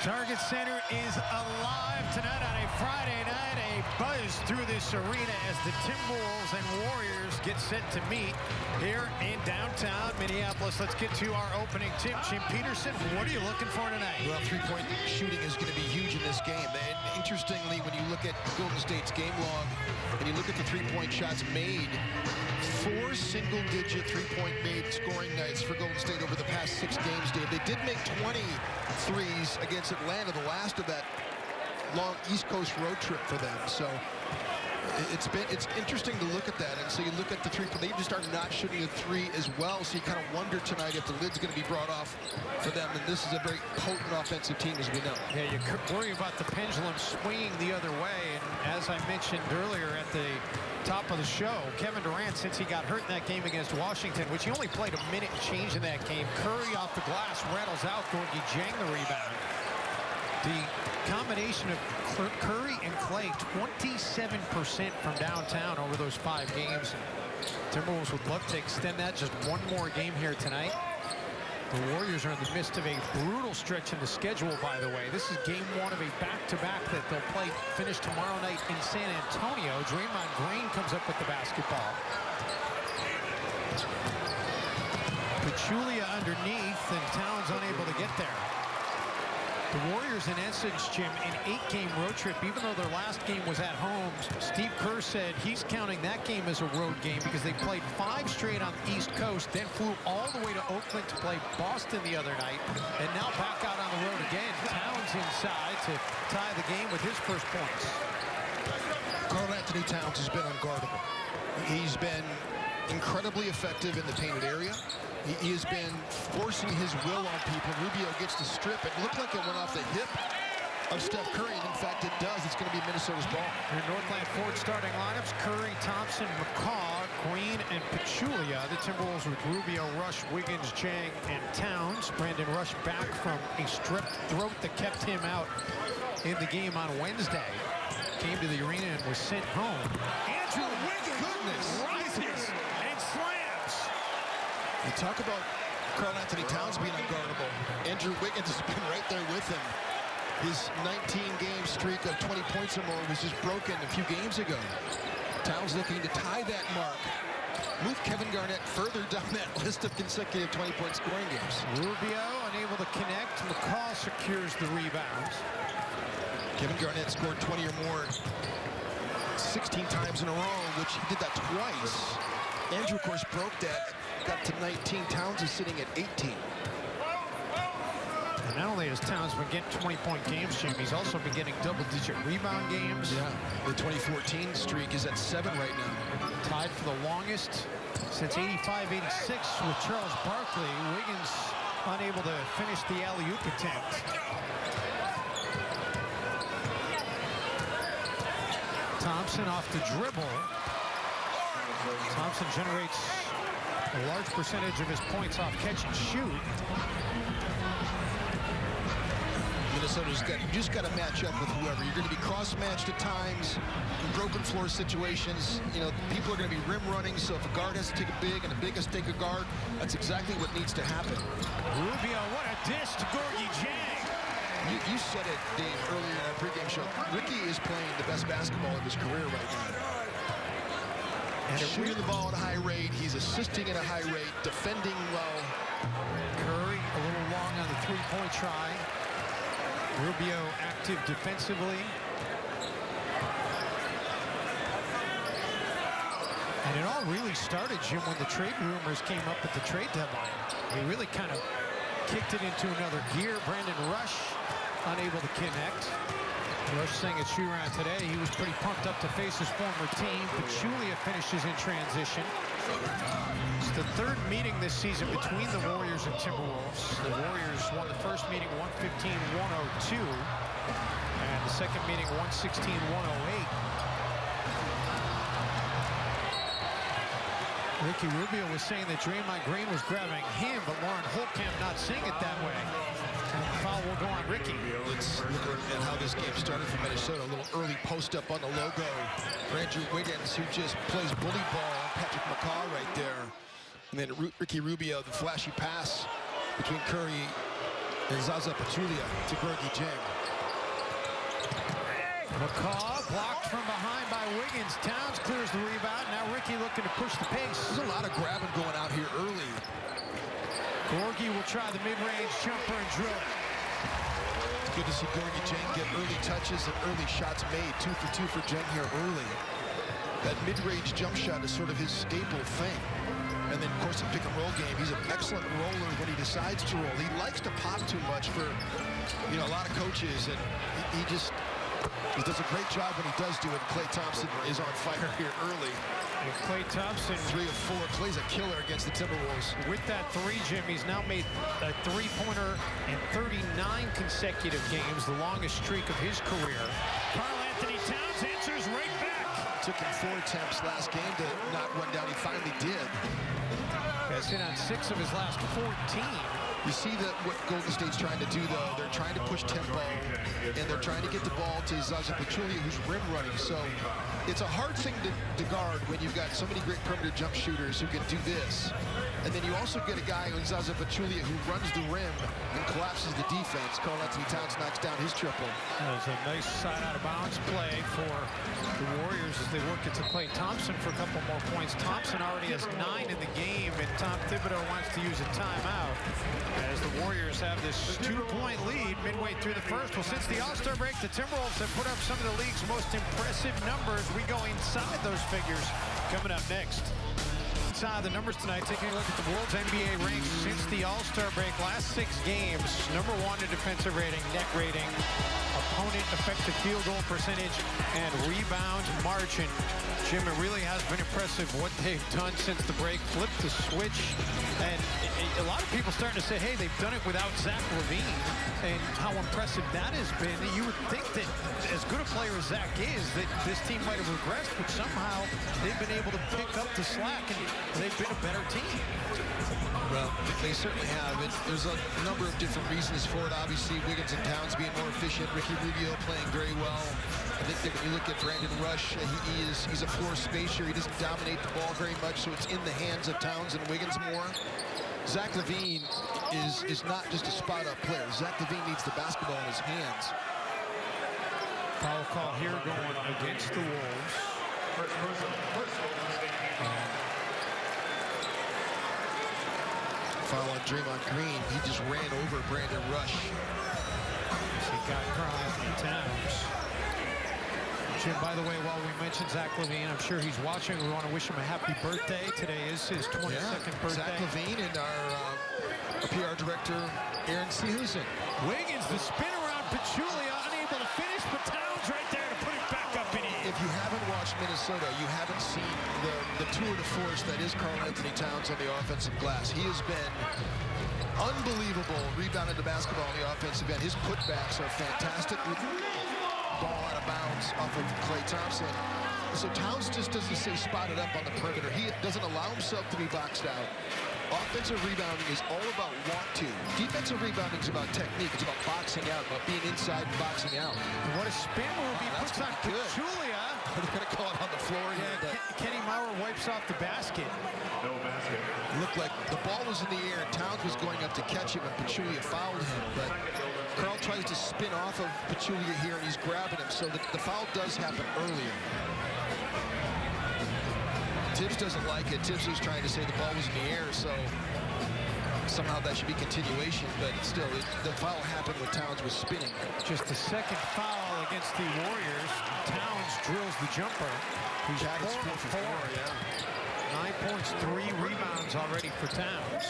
Target Center is alive tonight on a Friday night. A buzz through this arena as the Timberwolves and Warriors get set to meet here in downtown Minneapolis. Let's get to our opening tip. Jim Peterson, what are you looking for tonight? Well, three-point shooting is going to be huge in this game. And interestingly, when you look at Golden State's game log and you look at the three-point shots made, 4 single-digit three-point made scoring nights for Golden State over the past 6 games, Dave. They did make 20 threes against Atlanta, the last of that long East Coast road trip for them. So it's interesting to look at that. And so you look at the three, they just are not shooting the three as well. So you kind of wonder tonight if the lid's going to be brought off for them. And this is a very potent offensive team, as we know. Yeah, you worry about the pendulum swinging the other way. And as I mentioned earlier at the top of the show, Kevin Durant, since he got hurt in that game against Washington, which he only played a minute and change in that game, Curry off the glass rattles out, Gorgie Jang the rebound. The combination of Curry and Clay, 27% from downtown over those 5 games. Timberwolves would love to extend that just one more game here tonight. The Warriors are in the midst of a brutal stretch in the schedule, by the way. This is game 1 of a back-to-back that they'll play, finish tomorrow night in San Antonio. Draymond Green comes up with the basketball. Pachulia underneath, and Towns unable to get there. The Warriors, in essence, Jim, an 8-game road trip, even though their last game was at home. Steve Kerr said he's counting that game as a road game because they played 5 straight on the East Coast, then flew all the way to Oakland to play Boston the other night, and now back out on the road again. Towns inside to tie the game with his first points. Karl-Anthony Towns has been unguardable. He's been incredibly effective in the painted area. He has been forcing his will on people. Rubio gets the strip. It looked like it went off the hip of Steph Curry, and in fact it does. It's going to be Minnesota's ball. Your Northland Ford starting lineups: Curry, Thompson, McCaw, Green, and Pachulia. The Timberwolves with Rubio, Rush, Wiggins, Jang, and Towns. Brandon Rush back from a stripped throat that kept him out in the game on Wednesday. Came to the arena and was sent home. Andrew Wiggins rises and slams. You talk about Karl-Anthony Towns being unguardable. Andrew Wiggins has been right there with him. His 19-game streak of 20 points or more was just broken a few games ago. Towns looking to tie that mark. Move Kevin Garnett further down that list of consecutive 20-point scoring games. Rubio unable to connect. McCaw secures the rebounds. Kevin Garnett scored 20 or more 16 times in a row, which he did that twice. Andrew, of course, broke that. Got to 19. Towns is sitting at 18. And not only has Towns been getting 20-point games, Jim, he's also been getting double-digit rebound games. Yeah, the 2014 streak is at 7 right now. Tied for the longest since 85-86 with Charles Barkley. Wiggins unable to finish the alley-oop attempt. Thompson off the dribble. Thompson generates a large percentage of his points off catch and shoot. Minnesota's got, you just got to match up with whoever. You're going to be cross-matched at times in broken floor situations. You know, people are going to be rim running, so if a guard has to take a big and a big has to take a guard, that's exactly what needs to happen. Rubio, what a dish to Gorgie Jang. You said it, Dave, earlier in our pregame show. Ricky is playing the best basketball of his career right now. And shooting the ball at a high rate. He's assisting at a high rate, defending well. Curry a little long on the three-point try. Rubio active defensively. And it all really started, Jim, when the trade rumors came up at the trade deadline. They really kind of kicked it into another gear. Brandon Rush unable to connect. Rush saying at shoot-around today he was pretty pumped up to face his former team. Pachulia finishes in transition. It's the 3rd meeting this season between the Warriors and Timberwolves. The Warriors won the first meeting 115-102, and the second meeting 116-108. Ricky Rubio was saying that Draymond Green was grabbing him, but Lauren Holtkamp not seeing it that way. And the foul will go on Ricky. Let's look at how this game started for Minnesota. A little early post-up on the logo for Andrew Wiggins, who just plays bully ball on Patrick McCaw right there. And then Ricky Rubio, the flashy pass between Curry And Zaza Pachulia to Gorgui Dieng. McCaw blocked from behind by Wiggins. Towns clears the rebound. Now Ricky looking to push the pace. There's a lot of grabbing going out here early. Gorgui will try the mid-range jumper and drill it. It's good to see Gorgui Dieng get early touches and early shots made. 2 for 2 for Dieng here early. That mid-range jump shot is sort of his staple thing. And then, of course, the pick-and-roll game, he's an excellent roller when he decides to roll. He likes to pop too much for, a lot of coaches, and he does a great job when he does do it. Klay Thompson is on fire here early. With Klay Thompson, 3 of 4. Klay's a killer against the Timberwolves. With that three, Jim, he's now made a three-pointer in 39 consecutive games, the longest streak of his career. Karl Anthony Towns answers right back. Took him 4 attempts last game to knock one down. He finally did. Has hit on 6 of his last 14. You see that what Golden State's trying to do, though. They're trying to push tempo, and they're trying to get the ball to Zaza Pachulia, who's rim running. So it's a hard thing to guard when you've got so many great perimeter jump shooters who can do this. And then you also get a guy in Zaza Pachulia who runs the rim and collapses the defense. Karl Anthony Towns knocks down his triple. That was a nice side out of bounds play for the Warriors as they work it to Klay Thompson for a couple more points. Thompson already has 9 in the game, and Tom Thibodeau wants to use a timeout as the Warriors have this 2-point lead midway through the first. Well, since the All-Star break, the Timberwolves have put up some of the league's most impressive numbers. We go inside those figures coming up next. Inside the numbers tonight, taking a look at the Wolves NBA ranks since the All-Star break. Last 6 games, number 1 in defensive rating, net rating, opponent effective field goal percentage, and rebound margin. Jim, it really has been impressive what they've done since the break. Flipped the switch, and a lot of people starting to say, hey, they've done it without Zach LaVine, and how impressive that has been. You would think that as good a player as Zach is, that this team might have regressed, but somehow they've been able to pick up the slack, and they've been a better team. Well, they certainly have. There's a number of different reasons for it. Obviously, Wiggins and Towns being more efficient. Ricky Rubio playing very well. I think that when you look at Brandon Rush, he's a floor spacer. He doesn't dominate the ball very much, so it's in the hands of Towns and Wiggins more. Zach LaVine is not just a spot-up player. Zach LaVine needs the basketball in his hands. Foul call here going against the Wolves. Foul on Draymond Green. He just ran over Brandon Rush. He got Karl Anthony Towns. Jim, by the way, while we mentioned Zach LaVine, I'm sure he's watching. We want to wish him a happy birthday. Today is his 22nd birthday. Zach LaVine and our PR director, Aaron Sehusen. Wiggins, the spin around Pachulia, unable to finish, but Towns right there to put it back up in here. If you haven't watched Minnesota, you haven't seen the tour de force that is Karl Anthony Towns on the offensive glass. He has been unbelievable rebounding the basketball on the offensive end. His putbacks are fantastic. Ball out of bounds off of Klay Thompson. So Towns just doesn't stay spotted up on the perimeter. He doesn't allow himself to be boxed out. Offensive rebounding is all about want to. Defensive rebounding is about technique. It's about boxing out, about being inside and boxing out. And what a spin move he puts on Pachulia. They're going to call it on the floor here. Yeah, Kenny Maurer wipes off the basket. No basket. It looked like the ball was in the air and Towns was going up to catch him and Pachulia fouled him. But Karl tries to spin off of Pachulia here and he's grabbing him. So the foul does happen earlier. Tibbs doesn't like it. Tibbs was trying to say the ball was in the air, so somehow that should be continuation. But still, the foul happened when Towns was spinning. Just the second foul against the Warriors. Towns drills the jumper. He's 4 for 4. Yeah. 9 points, 3 rebounds already for Towns.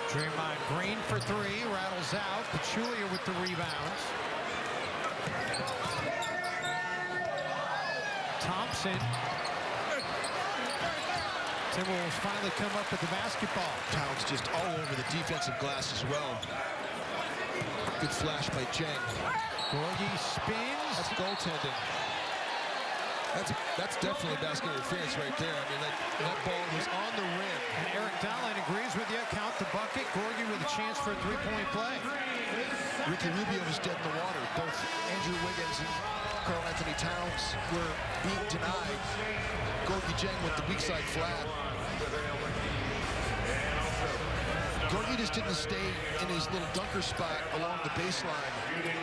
Draymond Green for 3, rattles out. Pachulia with the rebounds. Thompson. Timberwolves finally come up with the basketball. Towns just all over the defensive glass as well. Good flash by Dieng. Gorgui spins. That's goaltending. That's definitely basket interference right there. I mean, that ball was on the rim. And Eric Dahlen agrees with you. Count the bucket. Gorgui with a chance for a three-point play. Ricky Rubio was dead in the water. Both Andrew Wiggins and Karl Anthony Towns were being denied. Gorgui Dieng with the weak side flat. Gorgie just didn't stay in his little dunker spot along the baseline.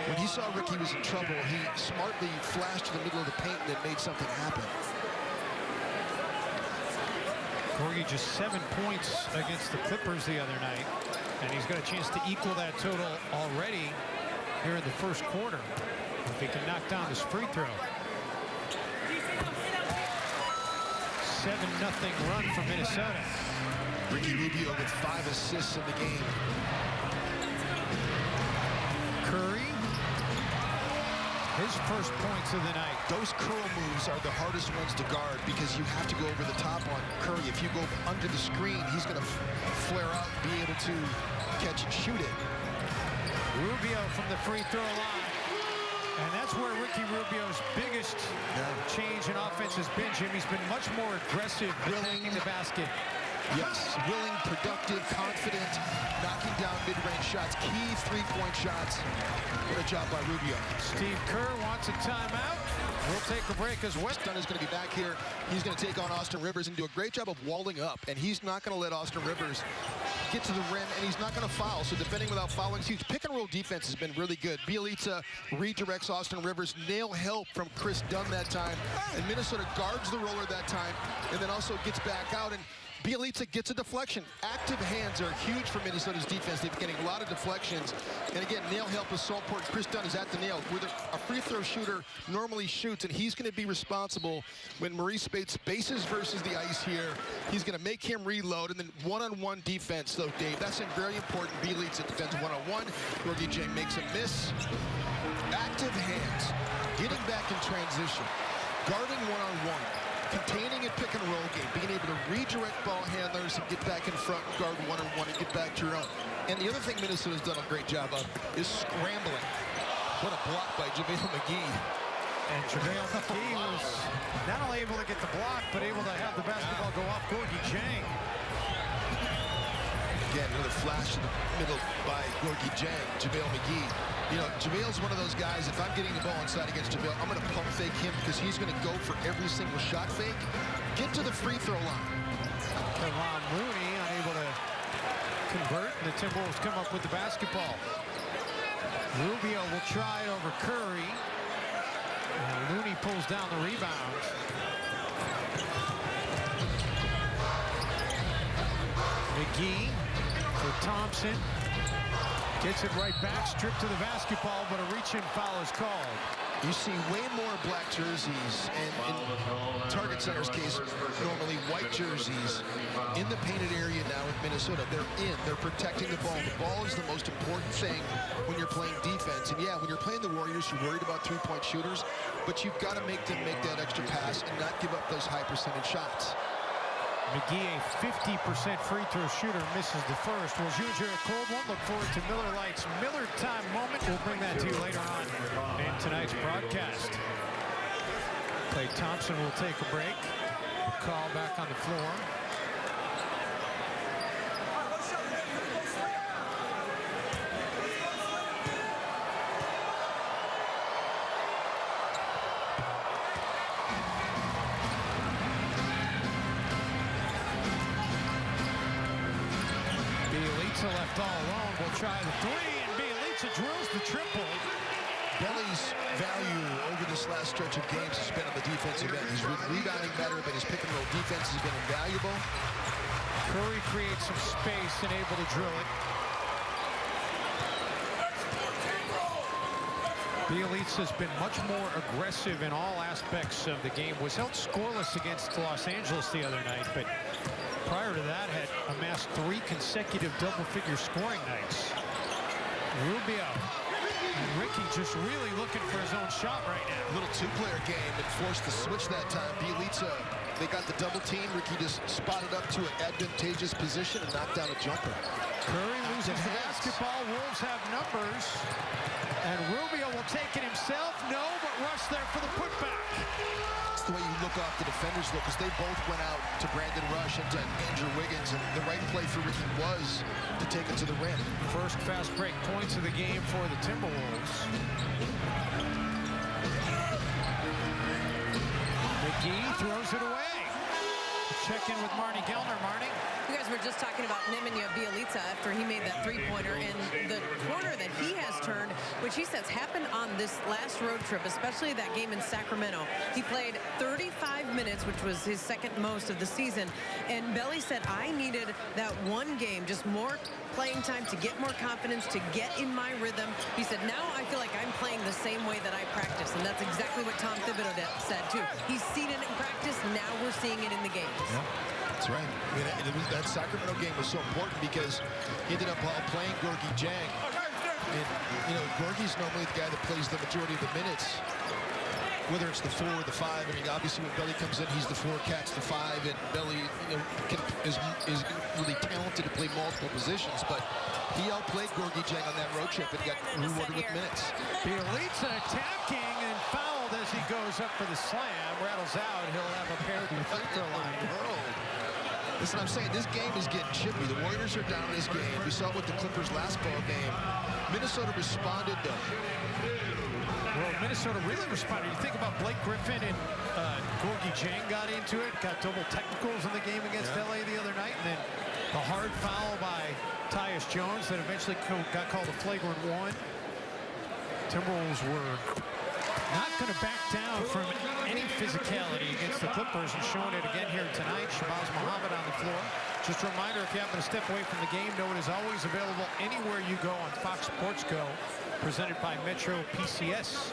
When he saw Ricky was in trouble, he smartly flashed to the middle of the paint and made something happen. Gorgie just 7 points against the Clippers the other night, and he's got a chance to equal that total already here in the first quarter if he can knock down this free throw. 7-0 run for Minnesota. Ricky Rubio with 5 assists in the game. Curry, his first points of the night. Those curl moves are the hardest ones to guard because you have to go over the top on Curry. If you go under the screen, he's going to flare out and be able to catch and shoot it. Rubio from the free throw line. And that's where Ricky Rubio's biggest change in offense has been, Jim. He's been much more aggressive attacking the basket. Yes, willing, productive, confident, knocking down mid-range shots, key three-point shots. What a job by Rubio. Steve Kerr wants a timeout. We'll take a break as well. Dunn is going to be back here. He's going to take on Austin Rivers and do a great job of walling up. And he's not going to let Austin Rivers get to the rim, and he's not going to foul. So defending without fouling is huge. Pick-and-roll defense has been really good. Bielitsa redirects Austin Rivers. Nail help from Chris Dunn that time. And Minnesota guards the roller that time and then also gets back out. And Bielitsa gets a deflection. Active hands are huge for Minnesota's defense. They've been getting a lot of deflections. And again, nail help is so important. Chris Dunn is at the nail. Where a free throw shooter normally shoots, and he's going to be responsible when Maurice Spates bases versus the ice here. He's going to make him reload, and then one-on-one defense, though, Dave. That's very important. Bielitsa defends one-on-one. Gorgie Jang makes a miss. Active hands, getting back in transition, guarding one-on-one, containing a pick-and-roll game, being able to redirect ball handlers and get back in front and guard one-on-one and get back to your own. And the other thing Minnesota's done a great job of is scrambling. What a block by JaVale McGee. And JaVale McGee was not only able to get the block, but able to have the basketball go off Gorgie Jang. Again, another flash in the middle by Gorgie Jang, JaVale McGee. You know, JaVale's one of those guys, if I'm getting the ball inside against JaVale, I'm going to pump fake him because he's going to go for every single shot fake. Get to the free throw line. Kevon Looney unable to convert, and the Timberwolves come up with the basketball. Rubio will try it over Curry. And Looney pulls down the rebound. McGee for Thompson. Gets it right back, stripped to the basketball, but a reach-in foul is called. You see way more black jerseys, and in Target Center's case, normally white jerseys in the painted area now in Minnesota. They're in, they're protecting the ball. The ball is the most important thing when you're playing defense. And yeah, when you're playing the Warriors, you're worried about three-point shooters, but you've got to make them make that extra pass and not give up those high percentage shots. McGee, a 50% free throw shooter, misses the first. Well, Juju, a cold one. Look forward to Miller Lite's Miller Time moment. We'll bring that to you later on in tonight's broadcast. Klay Thompson will take a break. Call back on the floor. Left all alone, will try the three, and Bielitsa drills the triple. Belly's value over this last stretch of games has been on the defensive end. He's rebounding better, but his pick-and-roll defense has been invaluable. Curry creates some space and able to drill it. Bielitsa has been much more aggressive in all aspects of the game. Was held scoreless against Los Angeles the other night, but prior to that had amassed 3 consecutive double-figure scoring nights. Rubio and Ricky just really looking for his own shot right now. Little two-player game and forced the switch that time. Bielitsa, they got the double team. Ricky just spotted up to an advantageous position and knocked down a jumper. Curry loses the basketball. Wolves have numbers. And Rubio will take it himself. No, but Russ there for the putback. That's the way you look off the defenders, though, because they both went out to Brandon Rush and to Andrew Wiggins, and the right play for Ricky was to take it to the rim. First fast break points of the game for the Timberwolves. McGee throws it away. Check in with Marnie Gellner. Marnie. You guys were just talking about Nemanja Bielitsa after he which he says happened on this last road trip, especially that game in Sacramento. He played 35 minutes, which was his second most of the season. And Belly said, I needed that one game, just more playing time to get more confidence, to get in my rhythm. He said, now I feel like I'm playing the same way that I practice. And that's exactly what Tom Thibodeau said, too. He's seen it in practice. Now we're seeing it in the games. Yeah, that's right. I mean, that Sacramento game was so important because he ended up playing Gorgui Dieng. And, you know, Gorgie's normally the guy that plays the majority of the minutes, whether it's the 4 or the 5. I mean, obviously when Belly comes in, he's the 4, Cat's the 5, and Belly, you know, is really talented to play multiple positions. But he outplayed Gorgui Dieng on that road trip and got rewarded with minutes. Bielitsa attacking and fouled as he goes up for the slam. Rattles out. He'll have a pair to the free throw line. Listen, I'm saying this game is getting chippy. The Warriors are down in this game. We saw with the Clippers last ball game. Minnesota responded though. Well, Minnesota really responded. You think about Blake Griffin and Gorgui Dieng got into it, got double technicals in the game against LA the other night, and then the hard foul by Tyus Jones that eventually got called a flagrant 1. Timberwolves were not going to back down from any physicality against the Clippers, and showing it again here tonight. Shabazz Muhammad on the floor. Just a reminder, if you happen to step away from the game, know it is always available anywhere you go on Fox Sports Go, presented by Metro PCS.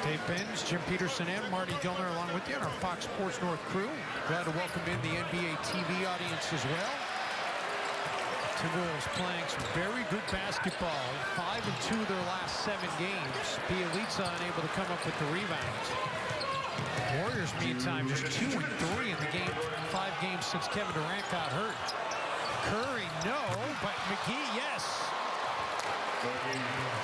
Dave Benz, Jim Peterson, and Marty Gilner along with you on our Fox Sports North crew. Glad to welcome in the NBA TV audience as well. Timberwolves playing some very good basketball. 5-2 their last 7 games. Bielitsa unable to come up with the rebounds. Warriors, meantime, just 2-3 in the 5 games since Kevin Durant got hurt. Curry, no, but McGee, yes.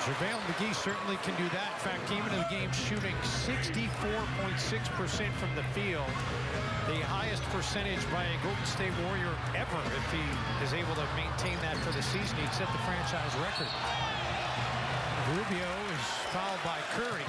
JaVale McGee certainly can do that. In fact, came into the game shooting 64.6% from the field. The highest percentage by a Golden State Warrior ever. If he is able to maintain that for the season, he'd set the franchise record. Rubio is fouled by Curry.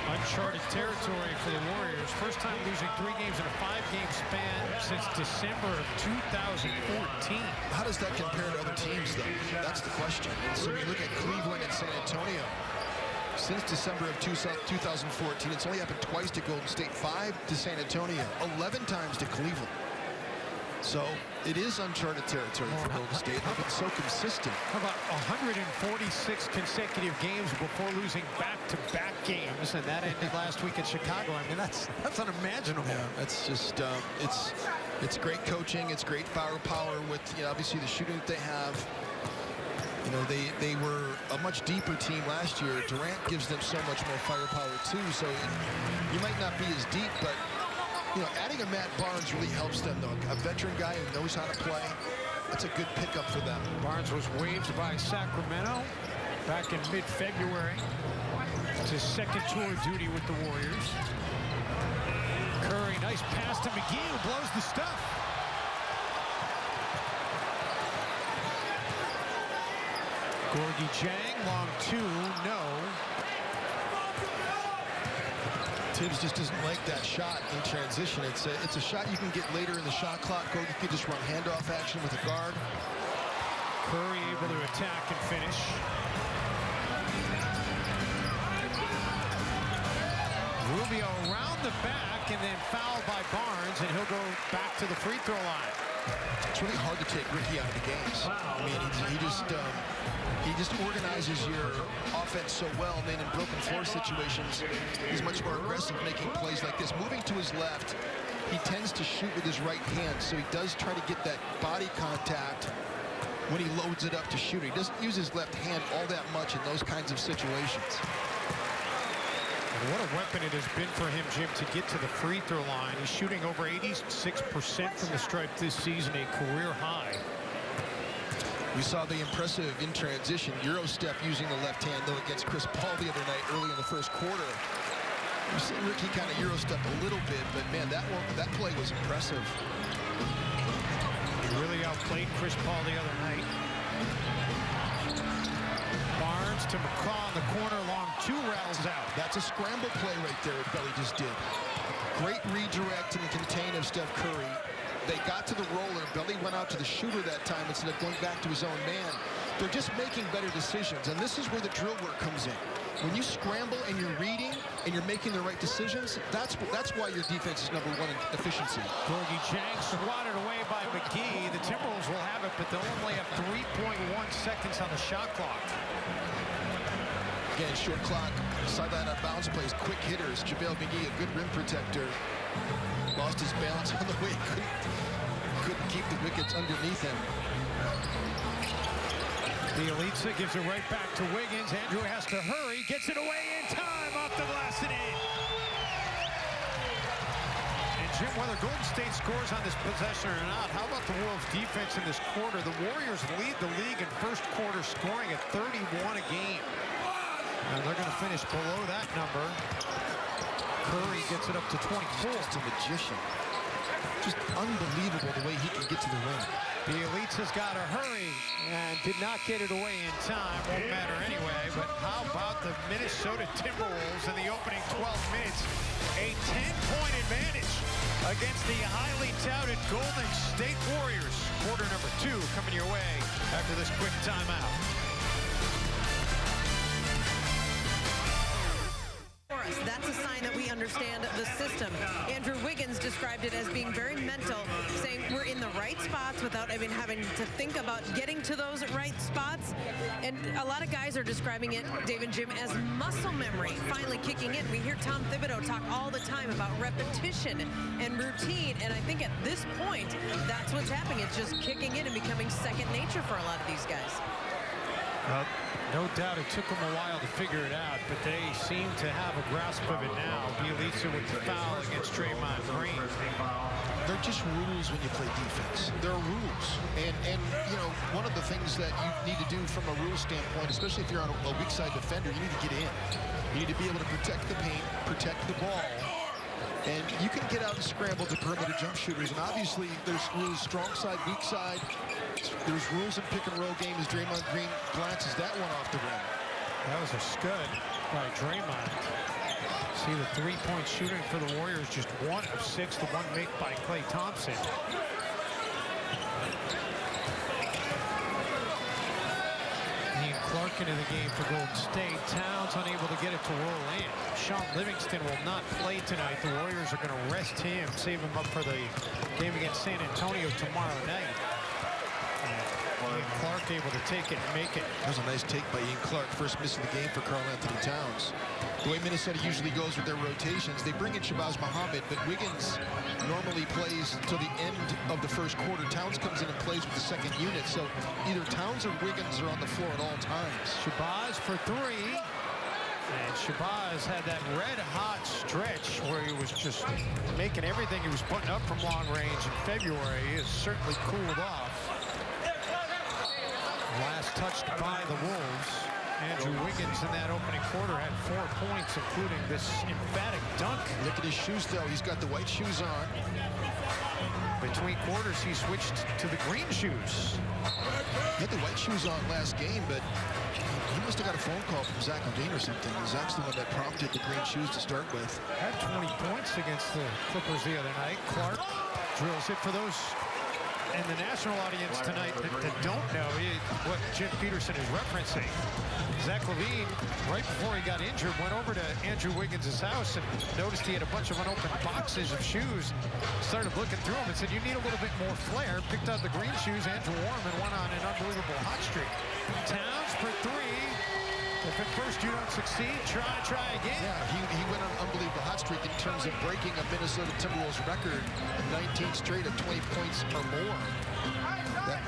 Uncharted territory for the Warriors. First time losing 3 games in a 5-game span since December of 2014. How does that compare to other teams, though? That's the question. So we look at Cleveland and San Antonio. Since December of 2014, it's only happened twice to Golden State, 5 to San Antonio, 11 times to Cleveland. So it is uncharted territory for Golden State. They've been so consistent. How about 146 consecutive games before losing back-to-back games, and that ended last week in Chicago. I mean, that's unimaginable. Yeah, that's just it's great coaching. It's great firepower with, you know, obviously the shooting that they have. You know, they were a much deeper team last year. Durant gives them so much more firepower too. So you might not be as deep, but you know, adding a Matt Barnes really helps them, though. A veteran guy who knows how to play. That's a good pickup for them. Barnes was waived by Sacramento back in mid-February. It's his second tour duty with the Warriors. Curry, nice pass to McGee, who blows the stuff. Gorgui Dieng, long 2, no. Tibbs just doesn't like that shot in transition. It's a shot you can get later in the shot clock. You can just run handoff action with a guard. Curry able to attack and finish. Rubio around the back and then fouled by Barnes, and he'll go back to the free throw line. It's really hard to take Ricky out of the games. I mean, he just organizes your offense so well. And then in broken floor situations, he's much more aggressive, making plays like this. Moving to his left, he tends to shoot with his right hand, so he does try to get that body contact when he loads it up to shoot. He doesn't use his left hand all that much in those kinds of situations. And what a weapon it has been for him, Jim, to get to the free throw line. He's shooting over 86% from the stripe this season, a career high. We saw the impressive in transition Euro step using the left hand, though, against Chris Paul the other night early in the first quarter. We've seen Ricky kind of Euro step a little bit, but man, that play was impressive. He really outplayed Chris Paul the other night. Barnes to McCaw in the corner, long 2, rattles out. That's a scramble play right there, what Belly just did. Great redirect and contain of Steph Curry. they got to the roller. Belly went out to the shooter that time instead of going back to his own man. They're just making better decisions, and this is where the drill work comes in. When you scramble and you're reading and you're making the right decisions, that's why your defense is #1 in efficiency. Gorgie Jang swatted away by McGee. The Timberwolves will have it, but they'll only have 3.1 seconds on the shot clock. Again, short clock, sideline out bounce plays, quick hitters. JaVale McGee, a good rim protector. Lost his balance on the way. Couldn't keep the wickets underneath him. Bielitsa gives it right back to Wiggins. Andrew has to hurry. Gets it away in time. Off the glass and in. And Jim, whether Golden State scores on this possession or not, how about the Wolves' defense in this quarter? The Warriors lead the league in first quarter scoring at 31 a game. And they're going to finish below that number. Curry gets it up to 24. Just a magician. Just unbelievable the way he can get to the rim. Bielitsa's got to hurry and did not get it away in time. Won't matter anyway, but how about the Minnesota Timberwolves in the opening 12 minutes? A 10-point advantage against the highly touted Golden State Warriors. Quarter number 2 coming your way after this quick timeout. That's a sign that we understand the system. Andrew Wiggins described it as being very mental, saying we're in the right spots without even having to think about getting to those right spots. And a lot of guys are describing it, Dave and Jim, as muscle memory finally kicking in. We hear Tom Thibodeau talk all the time about repetition and routine, and I think at this point, that's what's happening. It's just kicking in and becoming second nature for a lot of these guys. No doubt it took them a while to figure it out, but they seem to have a grasp of it now. Bielitsa with the foul against Draymond Green. They're just rules when you play defense. There are rules. And you know, one of the things that you need to do from a rule standpoint, especially if you're on a weak side defender, you need to get in. You need to be able to protect the paint, protect the ball. And you can get out and scramble to perimeter jump shooters. And obviously, there's rules strong side, weak side. There's rules in pick-and-roll game as Draymond Green glances that one off the rim. That was a scud by Draymond. See the three-point shooting for the Warriors, just 1 of 6, the one made by Klay Thompson. Ian Clark into the game for Golden State. Towns unable to get it to roll in. Sean Livingston will not play tonight. The Warriors are going to rest him, save him up for the game against San Antonio tomorrow night. Ian Clark able to take it and make it. That was a nice take by Ian Clark. First miss of the game for Karl Anthony Towns. The way Minnesota usually goes with their rotations, they bring in Shabazz Muhammad, but Wiggins normally plays until the end of the first quarter. Towns comes in and plays with the second unit, so either Towns or Wiggins are on the floor at all times. Shabazz for 3. And Shabazz had that red-hot stretch where he was just making everything he was putting up from long range in February. He has certainly cooled off. Last touched by the Wolves. Andrew Wiggins in that opening quarter had 4 points, including this emphatic dunk. Look at his shoes, though. He's got the white shoes on. Between quarters, he switched to the green shoes. He had the white shoes on last game, but he must have got a phone call from Zach Levine or something. Zach's the one that prompted the green shoes to start with. Had 20 points against the Clippers the other night. Clark drills it for those in the national audience tonight that don't know what Jim Peterson is referencing. Zach Levine, right before he got injured, went over to Andrew Wiggins' house and noticed he had a bunch of unopened boxes of shoes. Started looking through them and said, you need a little bit more flair. Picked out the green shoes, Andrew wore them, and went on an unbelievable hot streak. Towns for 3. If at first you don't succeed, try again. Yeah, he went on an unbelievable hot streak in terms of breaking a Minnesota Timberwolves record, 19 straight of 20 points or more.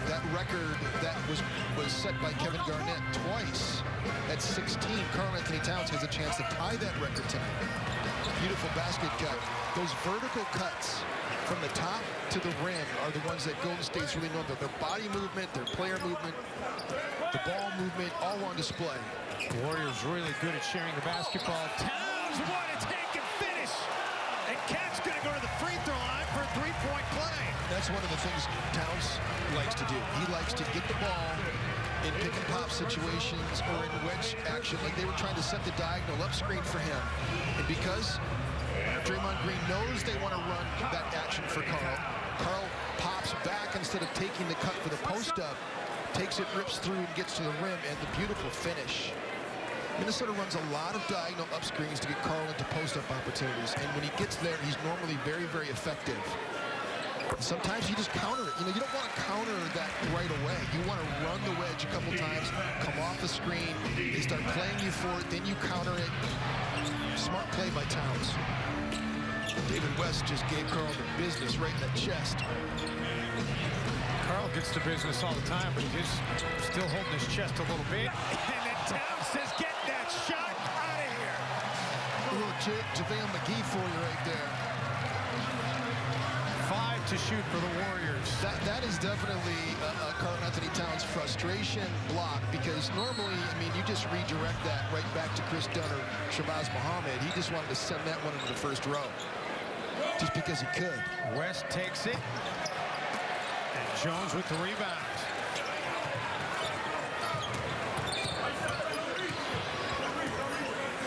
That record that was set by Kevin Garnett twice at 16. Karl Anthony Towns has a chance to tie that record tonight. Beautiful basket cut. Those vertical cuts from the top to the rim are the ones that Golden State's really known. Their body movement, their player movement, the ball movement, all on display. Warriors really good at sharing the basketball. Towns, what a take and finish! And Cat's going to go to the free throw line for a 3-point play. That's one of the things Towns likes to do. He likes to get the ball in pick and pop situations or in wedge action, like they were trying to set the diagonal up screen for him. And because Draymond Green knows they want to run that action for Karl, Carl pops back instead of taking the cut for the post-up. Takes it, rips through, and gets to the rim, and the beautiful finish. Minnesota runs a lot of diagonal up screens to get Carl into post-up opportunities, and when he gets there, he's normally very, very effective. And sometimes you just counter it. You know, you don't want to counter that right away. You want to run the wedge a couple times, come off the screen, they start playing you for it, then you counter it. Smart play by Towns. David West just gave Carl the business right in the chest. Carl gets to business all the time, but he's still holding his chest a little bit. And then Towns says, get that shot out of here. A little JaVale McGee for you right there. 5 to shoot for the Warriors. That is definitely Karl Anthony Towns' frustration block, because normally, I mean, you just redirect that right back to Chris Dunn or Shabazz Muhammad. He just wanted to send that one into the first row, just because he could. West takes it. And Jones with the rebound.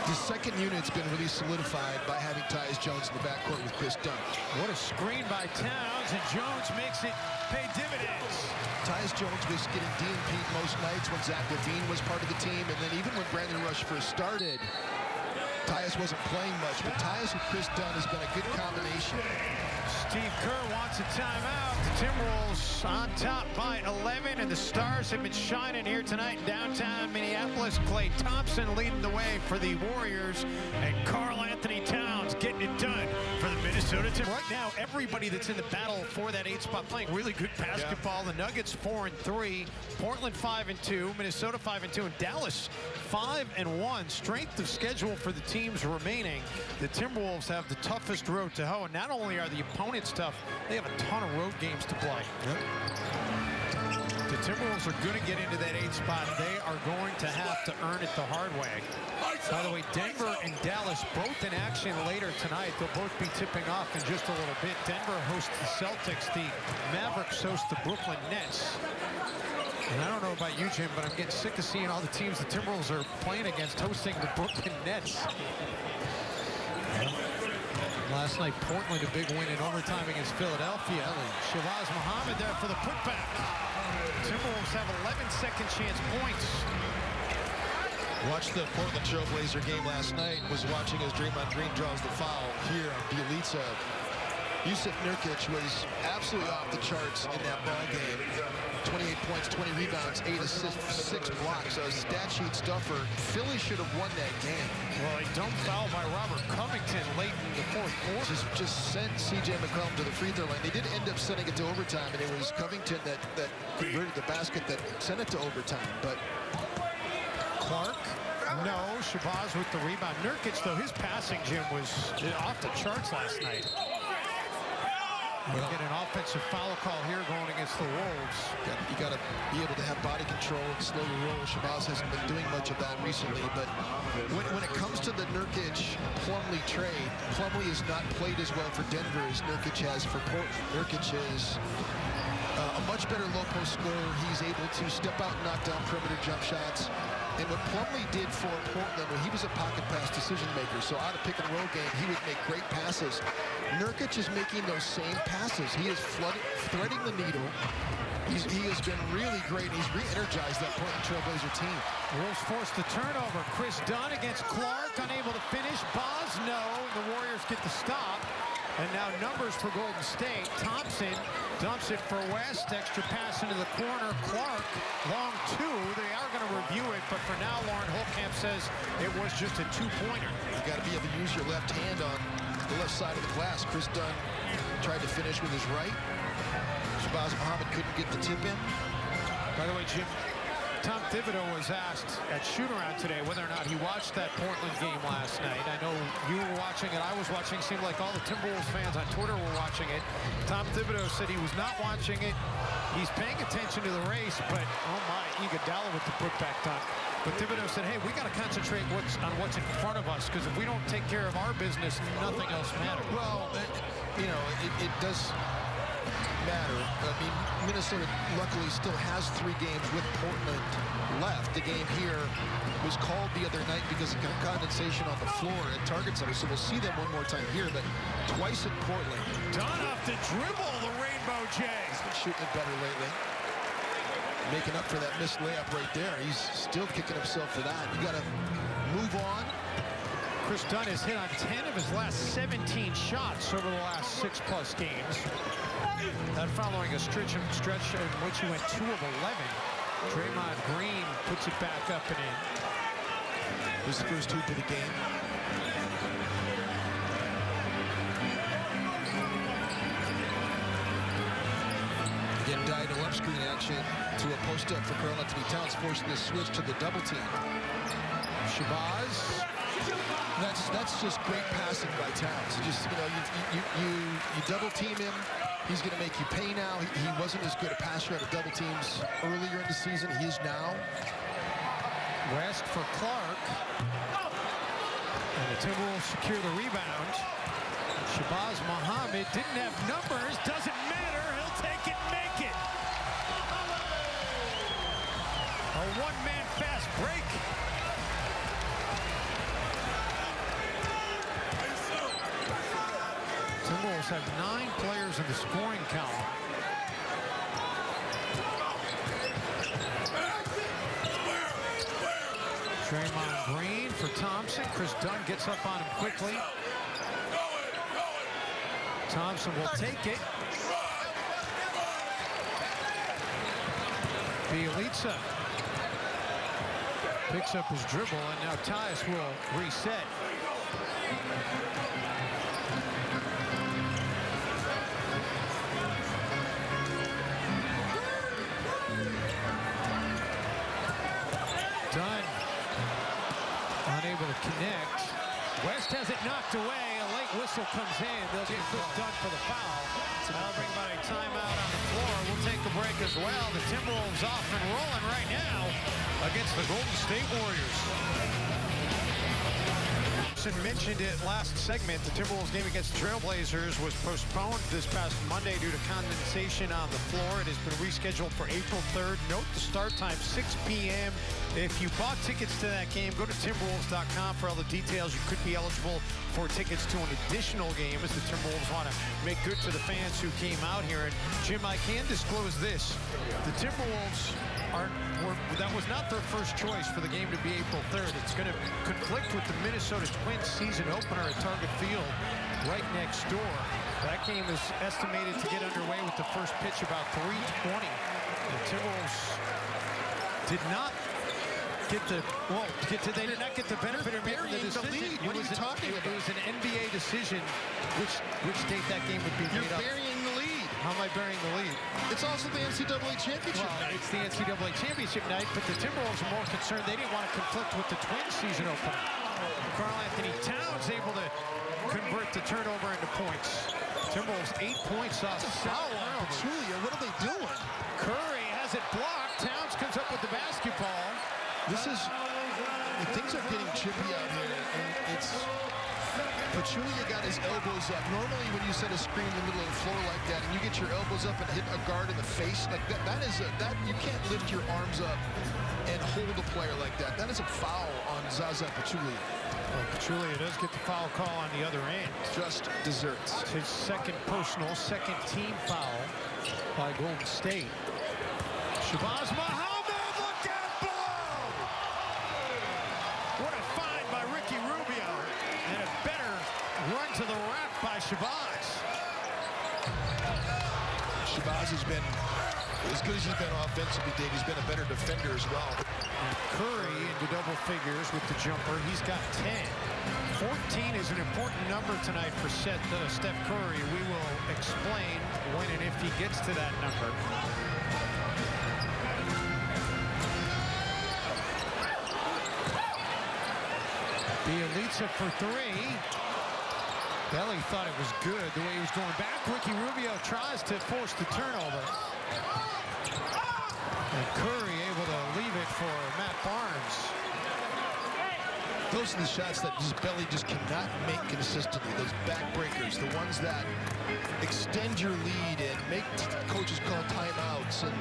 The second unit's been really solidified by having Tyus Jones in the backcourt with Chris Dunn. What a screen by Towns, and Jones makes it pay dividends. Tyus Jones was getting DNP'd most nights when Zach LaVine was part of the team, and then even when Brandon Rush first started, Tyus wasn't playing much, but Tyus with Chris Dunn has been a good combination. Steve Kerr wants a timeout. The Timberwolves on top by 11, and the Stars have been shining here tonight in downtown Minneapolis. Klay Thompson leading the way for the Warriors, and Karl Anthony Towns getting it done for the Minnesota Timberwolves. Right now, everybody that's in the battle for that 8 spot playing really good basketball. Yeah. The Nuggets 4-3, Portland 5-2, Minnesota 5-2, and Dallas 5-1. Strength of schedule for the teams remaining. The Timberwolves have the toughest road to hoe, and not only are the opponents tough, they have a ton of road games to play. Yep. The Timberwolves are going to get into that 8 spot. They are going to have to earn it the hard way. By the way, Denver and Dallas both in action later tonight. They'll both be tipping off in just a little bit. Denver hosts the Celtics. The Mavericks host the Brooklyn Nets. And I don't know about you, Jim, but I'm getting sick of seeing all the teams the Timberwolves are playing against hosting the Brooklyn Nets. Last night, Portland, a big win in overtime against Philadelphia. Shabazz Muhammad there for the putback. Timberwolves have 11 second chance points. Watched the Portland Trailblazer game last night. Was watching as Draymond Green draws the foul here on Bjelica. Yusuf Nurkic was absolutely off the charts in that ball game. 28 points, 20 rebounds, 8 assists, 6 blocks. A stat sheet stuffer. Philly should have won that game. Well, a dumb foul by Robert Covington late in the fourth quarter. Just sent C.J. McCollum to the free throw line. They did end up sending it to overtime, and it was Covington that converted the basket that sent it to overtime. But Clark, no. Shabazz with the rebound. Nurkic, though, his passing, Jim, was off the charts last night. We'll get an offensive foul call here going against the Wolves. You got to be able to have body control and slow your roll. Shabazz hasn't been doing much of that recently, but when it comes to the Nurkic-Plumlee trade, Plumlee has not played as well for Denver as Nurkic has for Portland. Nurkic is a much better low-post scorer. He's able to step out and knock down perimeter jump shots. And what Plumlee did for Portland, when he was a pocket pass decision maker, so out of pick-and-roll game, he would make great passes. Nurkic is making those same passes. He is threading the needle. He has been really great. He's re-energized that Portland Trailblazer team. Wolves forced the turnover. Chris Dunn against Clark, unable to finish. Boz, no. The Warriors get the stop. And now numbers for Golden State. Thompson dumps it for West. Extra pass into the corner. Clark, long 2. They are going to review it, but for now, Lauren Holtkamp says it was just a 2-pointer. You got to be able to use your left hand on the left side of the glass. Chris Dunn tried to finish with his right. Shabazz Muhammad couldn't get the tip in. By the way, Jim, Tom Thibodeau was asked at shoot-around today whether or not he watched that Portland game last night. I know you were watching it, I was watching. It seemed like all the Timberwolves fans on Twitter were watching it. Tom Thibodeau said he was not watching it. He's paying attention to the race, but oh my, Iguodala with the putback dunk. But Thibodeau said, hey, we got to concentrate on what's in front of us, because if we don't take care of our business, nothing else matters. Well, you know, it does matter. I mean, Minnesota luckily still has 3 games with Portland left. The game here was called the other night because of condensation on the floor at Target Center, so we'll see them one more time here, but twice at Portland. Dunn off the dribble, the rainbow J. He's been shooting it better lately. Making up for that missed layup right there. He's still kicking himself for that. You got to move on. Chris Dunn has hit on 10 of his last 17 shots over the last 6+ games. That following a stretch in which he went 2 of 11. Draymond Green puts it back up and in. This is the first hoop of the game. Again, diagonal screen action to a post-up for Karl-Anthony Towns, forcing the switch to the double team. Shabazz. That's just great passing by Towns. You double team him. He's going to make you pay now. He wasn't as good a passer out of double teams earlier in the season. He is now. West for Clark. And the Timberwolves secure the rebound. Shabazz Muhammad didn't have numbers. Doesn't matter. He'll take it and make it. A one-man fast break. Timberwolves have 9 players in the scoring column. Draymond Green for Thompson. Chris Dunn gets up on him quickly. Thompson will take it. Bielitsa picks up his dribble, and now Tyus will reset. Dunn unable to connect. West has it knocked away. A late whistle comes in. They'll get Chris Dunn for the foul. That'll bring about a timeout on the floor. We'll take a break as well. The Timberwolves off and rolling right now against the Golden State Warriors. Mentioned it last segment. The Timberwolves game against the Trailblazers was postponed this past Monday due to condensation on the floor. It has been rescheduled for April 3rd. Note the start time, 6 p.m. If you bought tickets to that game, go to Timberwolves.com for all the details. You could be eligible for tickets to an additional game as the Timberwolves want to make good to the fans who came out here. And Jim, I can disclose this. The Timberwolves that was not their first choice for the game to be April 3rd. It's going to conflict with the Minnesota Twins season opener at Target Field right next door. That game is estimated to get underway with the first pitch about 3:20. The Timberwolves did not get they did not get the benefit of making the decision. What are you talking about? It was an NBA decision which date that game would be made up. You're burying the lead. How am I burying the lead? It's also the NCAA championship night. It's the NCAA championship night, but the Timberwolves are more concerned. They didn't want to conflict with the Twins season opener. Karl-Anthony Towns able to convert the turnover into points. Timberwolves 8 points off. It's a foul on Pachulia. What are they doing? Curry has it blocked. Towns comes up with the basketball. This is, things are getting chippy out here, and it's, Pachulia got his elbows up. Normally when you set a screen in the middle of the floor like that and you get your elbows up and hit a guard in the face, like that you can't lift your arms up and hold a player like that. That is a foul on Zaza Pachulia. Well, Pachulia does get the foul call on the other end. Just desserts. It's his second personal, second team foul by Golden State. Shabazz Muhammad, look out below! What a find by Ricky Rubio. And a better run to the rack by Shabazz. Shabazz has been, as good as he's been offensively, Dave, he's been a better defender as well. And Curry into double figures with the jumper. He's got 10. 14 is an important number tonight for Steph Curry. We will explain when and if he gets to that number. Bielitsa for 3. Belly thought it was good the way he was going back. Ricky Rubio tries to force the turnover. And Curry able to leave it for Matt Barnes. Those are the shots that Belly just cannot make consistently. Those backbreakers, the ones that extend your lead and make coaches call timeouts. And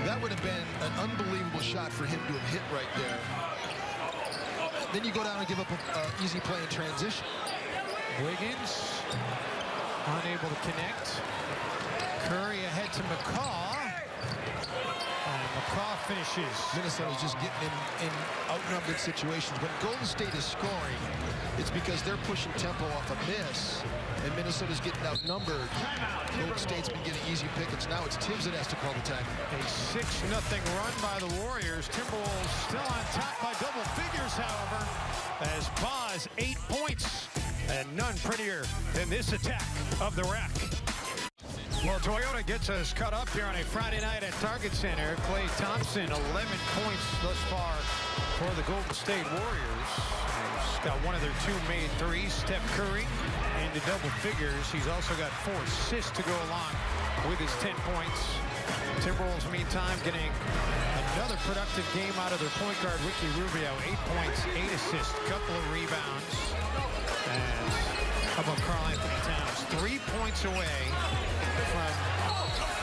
that would have been an unbelievable shot for him to have hit right there. Then you go down and give up an easy play in transition. Wiggins unable to connect. Curry ahead to McCaw. And McCaw finishes. Minnesota's just getting in outnumbered situations. When Golden State is scoring, it's because they're pushing tempo off a miss, and Minnesota's getting outnumbered. Golden State's been getting easy pickets. Now it's Tibbs that has to call the time. A 6-0 run by the Warriors. Timberwolves still on top by double figures, however, as Boz 8 points, and none prettier than this attack of the rack. Well, Toyota gets us cut up here on a Friday night at Target Center. Klay Thompson, 11 points thus far for the Golden State Warriors. He's got one of their 2 made threes. Steph Curry into double figures. He's also got 4 assists to go along with his 10 points. Timberwolves, meantime, getting another productive game out of their point guard, Ricky Rubio. 8 points, 8 assists, couple of rebounds. And how about Karl Anthony Towns? 3 points away from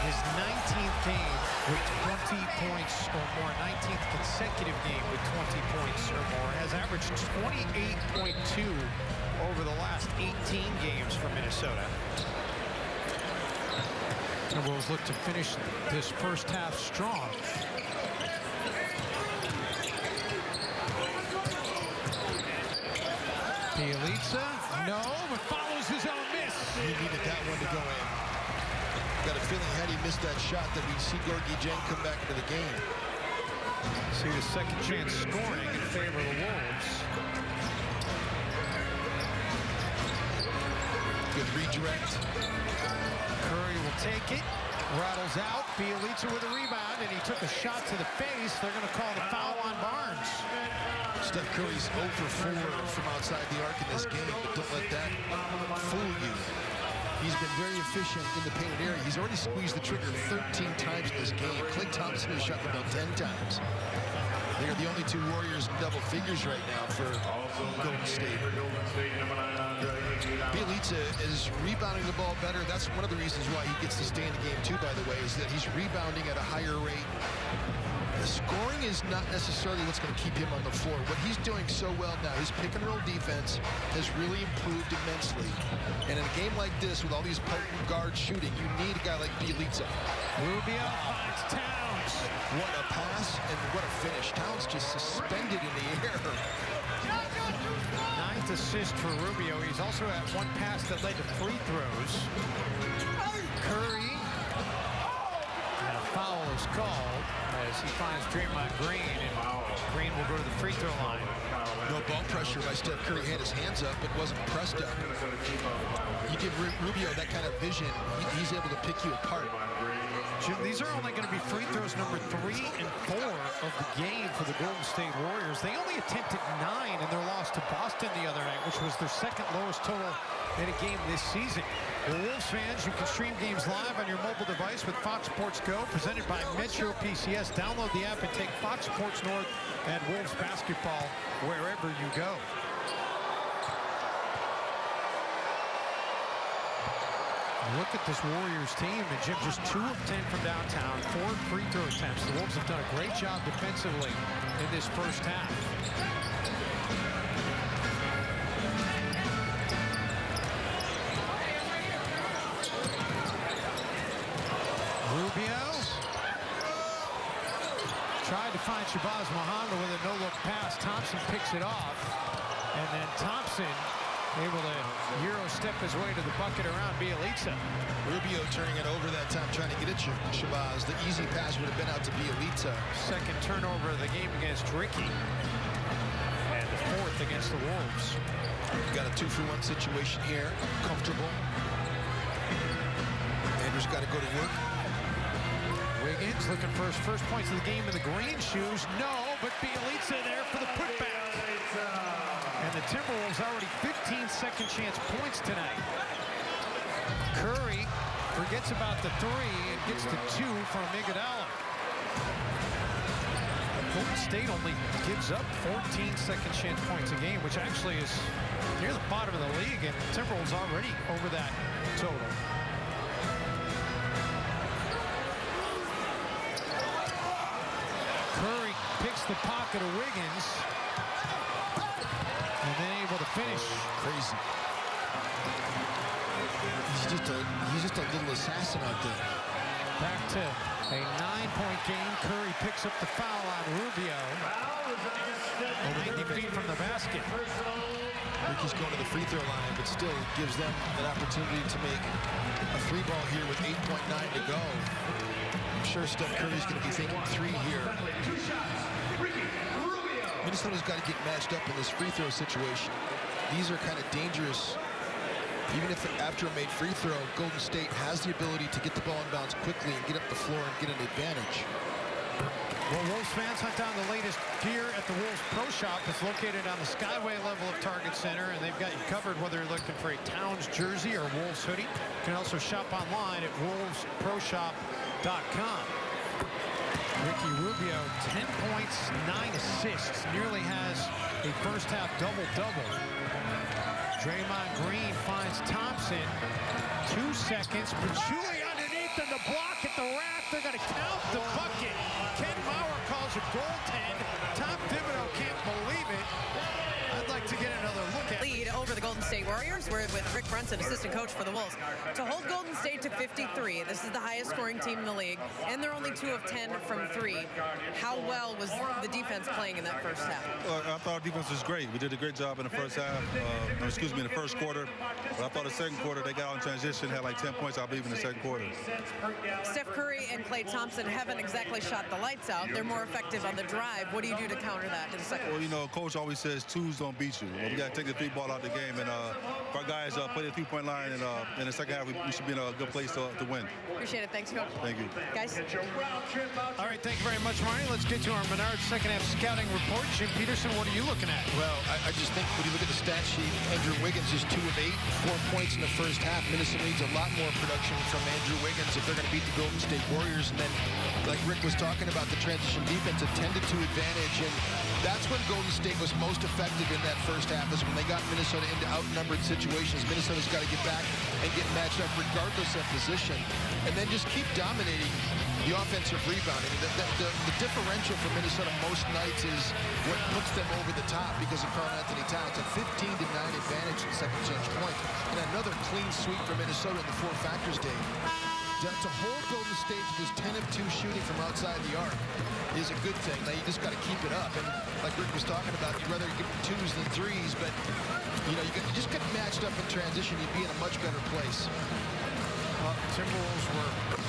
his 19th game with 20 points or more. 19th consecutive game with 20 points or more. Has averaged 28.2 over the last 18 games for Minnesota. Timberwolves look to finish this first half strong. Bielitsa, no, but follows his own miss. He needed that one to go in. Got a feeling had he missed that shot that we'd see Gorgui Dieng come back into the game. See the second chance scoring in favor of the Wolves. Good redirect. Curry will take it, rattles out. Bielitsa with a rebound, and he took a shot to the face. They're going to call the foul on Barnes. Steph Curry's 0 for 4 from outside the arc in this game, but don't let that fool you. He's been very efficient in the painted area. He's already squeezed the trigger 13 times in this game. Klay Thompson has shot the ball 10 times. They are the only 2 Warriors in double figures right now for Golden State. Bielitsa is rebounding the ball better. That's one of the reasons why he gets to stay in the game too, by the way, is that he's rebounding at a higher rate. The scoring is not necessarily what's going to keep him on the floor. What he's doing so well now, his pick-and-roll defense has really improved immensely. And in a game like this, with all these potent guards shooting, you need a guy like Bielitsa. Rubio finds Towns. What a pass and what a finish. Towns just suspended in the air. 9th assist for Rubio. He's also had 1 pass that led to free throws. Curry. And a foul is called as he finds Draymond Green, and Green will go to the free throw line. No ball pressure by Steph Curry. Had his hands up, but wasn't pressed up. You give Rubio that kind of vision, he's able to pick you apart. Jim, these are only going to be free throws number 3 and 4 of the game for the Golden State Warriors. They only attempted 9 in their loss to Boston the other night, which was their 2nd lowest total in a game this season. Well, Wolves fans, you can stream games live on your mobile device with Fox Sports Go, presented by Metro PCS. Download the app and take Fox Sports North and Wolves basketball wherever you go. Look at this Warriors team, and Jim, just 2 of 10 from downtown, 4 free throw attempts. The Wolves have done a great job defensively in this first half. Rubio tried to find Shabazz Muhammad with a no-look pass. Thompson picks it off, and then Thompson able to Euro step his way to the bucket around Bielitsa. Rubio turning it over that time, trying to get it to Shabazz. The easy pass would have been out to Bielitsa. 2nd turnover of the game against Ricky, and the 4th against the Wolves. Got a 2-for-1 situation here. Comfortable. Andrews got to go to work. Wiggins looking for his first points of the game in the green shoes. No, but Bielitsa there for the putback. And the Timberwolves already 15 second chance points tonight. Curry forgets about the 3 and gets to 2 from Iguodala. Golden State only gives up 14 second chance points a game, which actually is near the bottom of the league, and the Timberwolves already over that total. Curry picks the pocket of Wiggins, and then able to finish. Crazy. He's just a little assassin out there. Back to a 9-point game. Curry picks up the foul on Rubio. 90 feet from the basket. Ricky's going to the free throw line, but still gives them an opportunity to make a free ball here with 8.9 to go. I'm sure Steph Curry's going to be thinking three here. Minnesota's got to get matched up in this free throw situation. These are kind of dangerous. Even if after a made free throw, Golden State has the ability to get the ball in bounds quickly and get up the floor and get an advantage. Well, Wolves fans hunt down the latest gear at the Wolves Pro Shop. It's located on the Skyway level of Target Center, and they've got you covered whether you're looking for a Towns jersey or Wolves hoodie. You can also shop online at wolvesproshop.com. Ricky Rubio, 10 points, 9 assists, nearly has a first half double-double. Draymond Green finds Thompson. 2 seconds. Pachulia underneath and the block at the rack. They're going to count the bucket. Ken Mauer calls it goaltend. Tom Thibodeau can't believe it. I'd like to get another look at lead over the Golden State Warriors. We're with Rick Brunson, assistant coach for the Wolves. To hold Golden State to 53, this is the highest scoring team in the league, and they're only 2 of 10 from 3. How well was the defense playing in that first half? I thought our defense was great. We did a great job in the first half, in the first quarter. But I thought the second quarter, they got on transition, had like 10 points, I believe, in the second quarter. Steph Curry and Klay Thompson haven't exactly shot the lights out. They're more effective on the drive. What do you do to counter that in the second? Well, you know, coach always says twos don't beat you. Well, we got to take the 3-ball out of the game, and if our guys play the 3-point line, and in the second half, we should be in a good place to win. Appreciate it. Thanks, Coach. Thank you. Guys. All right, thank you very much, Marty. Let's get to our Menard second half scouting report. Jim Peterson, what are you looking at? Well, I just think when you look at the stat sheet, Andrew Wiggins is 2 of 8, 4 points in the first half. Minnesota needs a lot more production from Andrew Wiggins if they're going to beat the Golden State Warriors. And then, like Rick was talking about, the transition defense, a 10-2 advantage. And that's when Golden State was most effective in that first half, is when they got Minnesota into outnumbered situations. Minnesota's got to get back and get matched up regardless of position, and then just keep dominating the offensive rebounding. The differential for Minnesota most nights is what puts them over the top because of Karl-Anthony Towns. A 15-9 advantage in second change points, and another clean sweep for Minnesota in the 4 factors game. To hold Golden State to this 10 of 2 shooting from outside the arc is a good thing. Now you just got to keep it up, and like Rick was talking about, you'd rather give them 2s than 3s, but you know, you just get matched up in transition, you'd be in a much better place. Well, Timberwolves were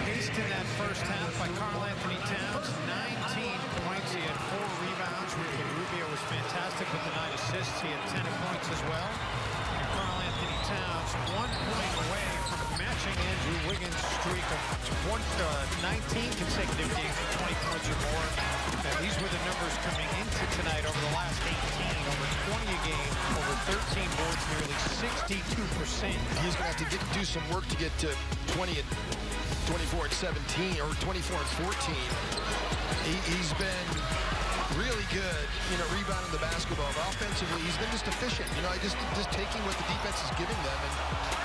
paced in that first half by Karl-Anthony Towns, 19 points. He had 4 rebounds. Ricky Rubio was fantastic with the 9 assists. He had 10 points as well. And Karl-Anthony Towns 1 point away from matching Andrew Wiggins' streak of 19 consecutive games with 20 points or more. And these were the numbers coming into tonight over the last 18. Over 20 a game, over 13 boards, nearly 62%. He's going to have to do some work to get to 20 and 24 and 17, or 24 and 14. He's been really good, you know, rebounding the basketball. But offensively, he's been just efficient. You know, just taking what the defense is giving them.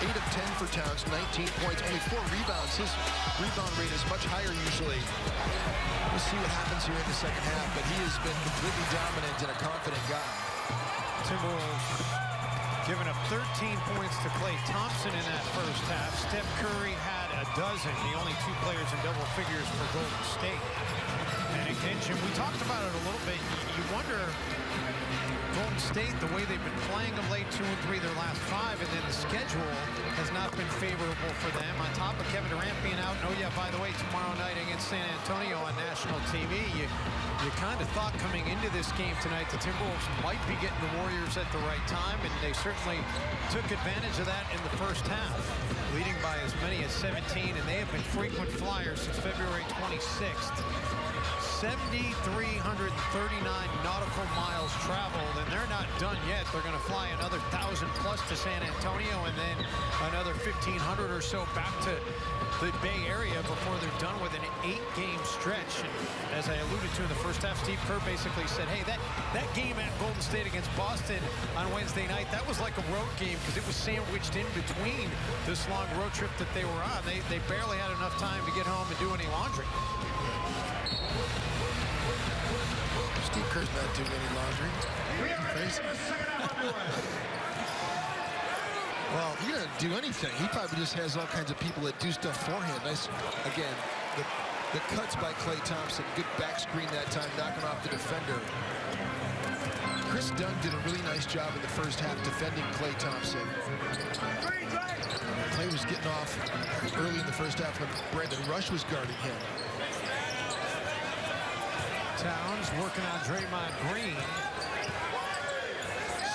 And 8 of 10 for Towns, 19 points, only 4 rebounds. His rebound rate is much higher usually. We'll see what happens here in the second half, but he has been completely dominant and a confident guy. Timberwolves giving up 13 points to Klay Thompson in that first half. Steph Curry had a dozen, the only 2 players in double figures for Golden State. And again, Jim, we talked about it a little bit. You wonder, Golden State, the way they've been playing of late, 2 and 3 their last 5, and then the schedule has not been favorable for them. On top of Kevin Durant being out, and oh yeah, by the way, tomorrow night against San Antonio on national TV, you kind of thought coming into this game tonight the Timberwolves might be getting the Warriors at the right time, and they certainly took advantage of that in the first half, leading by as many as 17, and they have been frequent flyers since February 26th. 7,339 nautical miles traveled, and they're not done yet. They're going to fly another 1,000 plus to San Antonio, and then another 1,500 or so back to the Bay Area before they're done with an 8-game stretch. And as I alluded to in the first half, Steve Kerr basically said, hey, that game at Golden State against Boston on Wednesday night, that was like a road game because it was sandwiched in between this long road trip that they were on. They barely had enough time to get home and do any laundry. Steve Kerr's not doing any laundry. Well, he doesn't do anything. He probably just has all kinds of people that do stuff for him. Nice, again, the cuts by Klay Thompson. Good back screen that time, knocking off the defender. Chris Dunn did a really nice job in the first half defending Klay Thompson. Klay was getting off early in the first half when Brandon Rush was guarding him. Towns working on Draymond Green.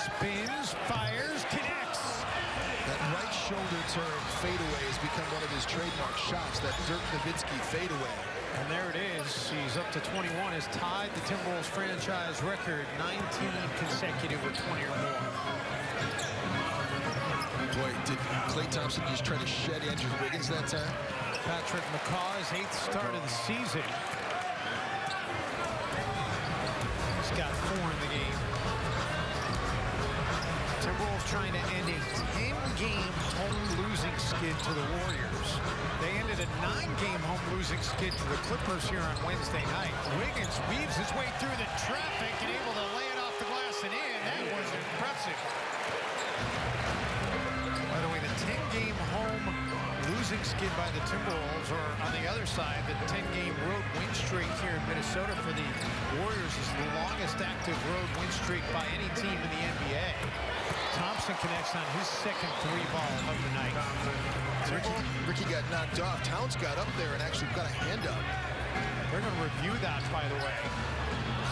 Spins, fires, connects. That right shoulder turn fadeaway has become one of his trademark shots, that Dirk Nowitzki fadeaway. And there it is. He's up to 21. Has tied the Timberwolves franchise record, 19 consecutive with 20 or more. Boy, did Klay Thompson just try to shed Andrew Wiggins that time? Patrick McCaw's 8th start of the season. He's got 4 in the game. Timberwolves trying to end a 10-game home losing skid to the Warriors. They ended a 9-game home losing skid to the Clippers here on Wednesday night. Wiggins weaves his way through the traffic and able to lay it off the glass and in. That was impressive. By the way, the 10-game home losing skid by the Timberwolves, or on the other side, the 10-game road win streak here in Minnesota for the Warriors is the longest active road win streak by any team in the NBA. Thompson connects on his second 3-ball of the night. Ricky got knocked off. Towns got up there and actually got a hand up. They're going to review that, by the way.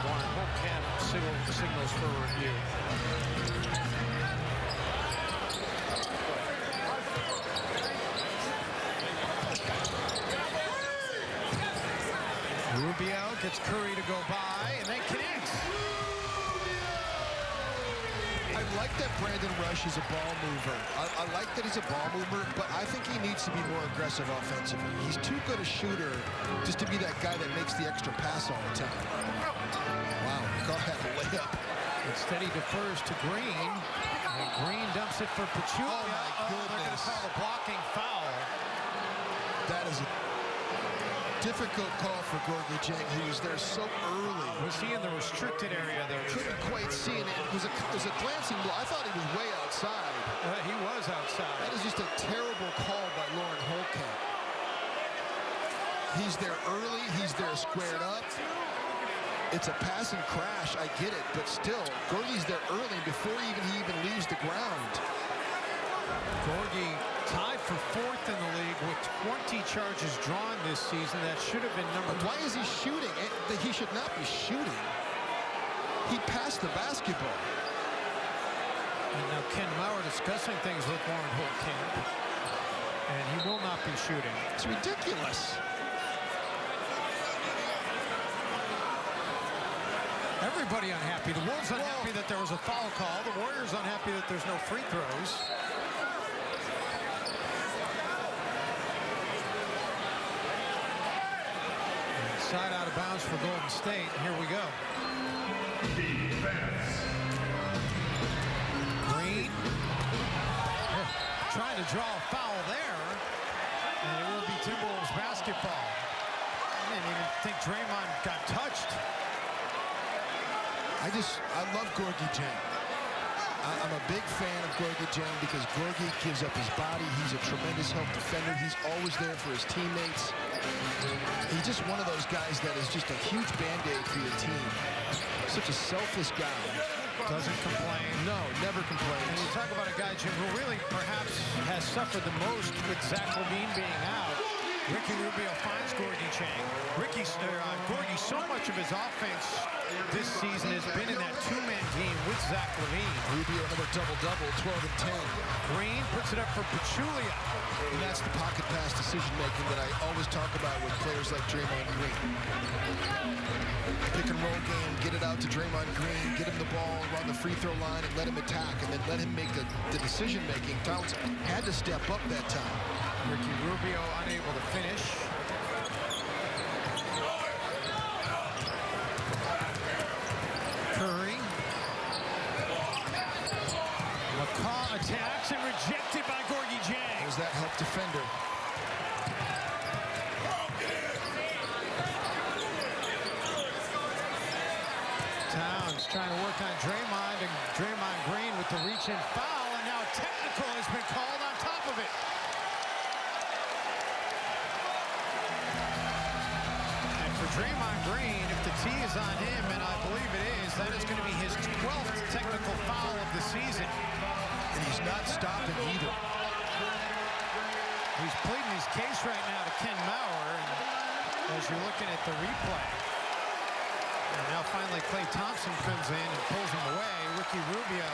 Warren Holtkamp signals for review. Rubio gets Curry to go by and then connects. I like that Brandon Rush is a ball mover. I like that he's a ball mover, but I think he needs to be more aggressive offensively. He's too good a shooter just to be that guy that makes the extra pass all the time. Wow, McCaw had a layup. Instead, he defers to Green. And Green dumps it for Pachulia. Oh, my They're going to goodness. call a blocking foul. That is a difficult call for Gorgui Dieng, who was there so early. Was he in the restricted area there? Couldn't quite see it. It was a glancing blow. I thought he was way outside. He was outside. That is just a terrible call by Lauren Holtkamp. He's there early. He's there squared up. It's a pass and crash. I get it, but still, Gorgie's there early before he even leaves the ground. Gorgui tied for 4th in the league with 20 charges drawn this season. That should have been number. Why is he shooting? He should not be shooting. He passed the basketball. And now Ken Maurer discussing things with Warren Holtkamp. And he will not be shooting. It's ridiculous. Everybody unhappy. The Wolves unhappy that there was a foul call. The Warriors unhappy that there's no free throws. Side out of bounds for Golden State. Here we go. Green. Trying to draw a foul there. And it will be Timberwolves basketball. I didn't even think Draymond got touched. I love Gorgui Dieng. I'm a big fan of Gorgui Dieng because Gorgui gives up his body. He's a tremendous help defender. He's always there for his teammates. He's just one of those guys that is just a huge Band-Aid for your team. Such a selfless guy. Doesn't complain. No, never And complains. you talk about a guy, Jim, who really perhaps has suffered the most with Zach LaVine being out. Ricky Rubio finds Gorgui Dieng. Gorgui, so much of his offense this season has been in that 2-man game with Zach LaVine. Rubio another double-double, 12 and 10. Green puts it up for Pachulia. And that's the pocket pass decision-making that I always talk about with players like Draymond Green. Pick and roll game, get it out to Draymond Green, get him the ball around the free throw line and let him attack, and then let him make the decision-making. Towns had to step up that time. Ricky Rubio unable to finish. Curry. McCaw attacks and rejected by Gorgui Dieng. There's that help defender. Towns trying to work on Draymond, and Draymond Green with the reach-in foul, and now technical has been called. Draymond Green, if the tee is on him, and I believe it is, that is going to be his 12th technical foul of the season. And he's not stopping either. He's pleading his case right now to Ken Mauer, and as you're looking at the replay. And now finally Klay Thompson comes in and pulls him away. Ricky Rubio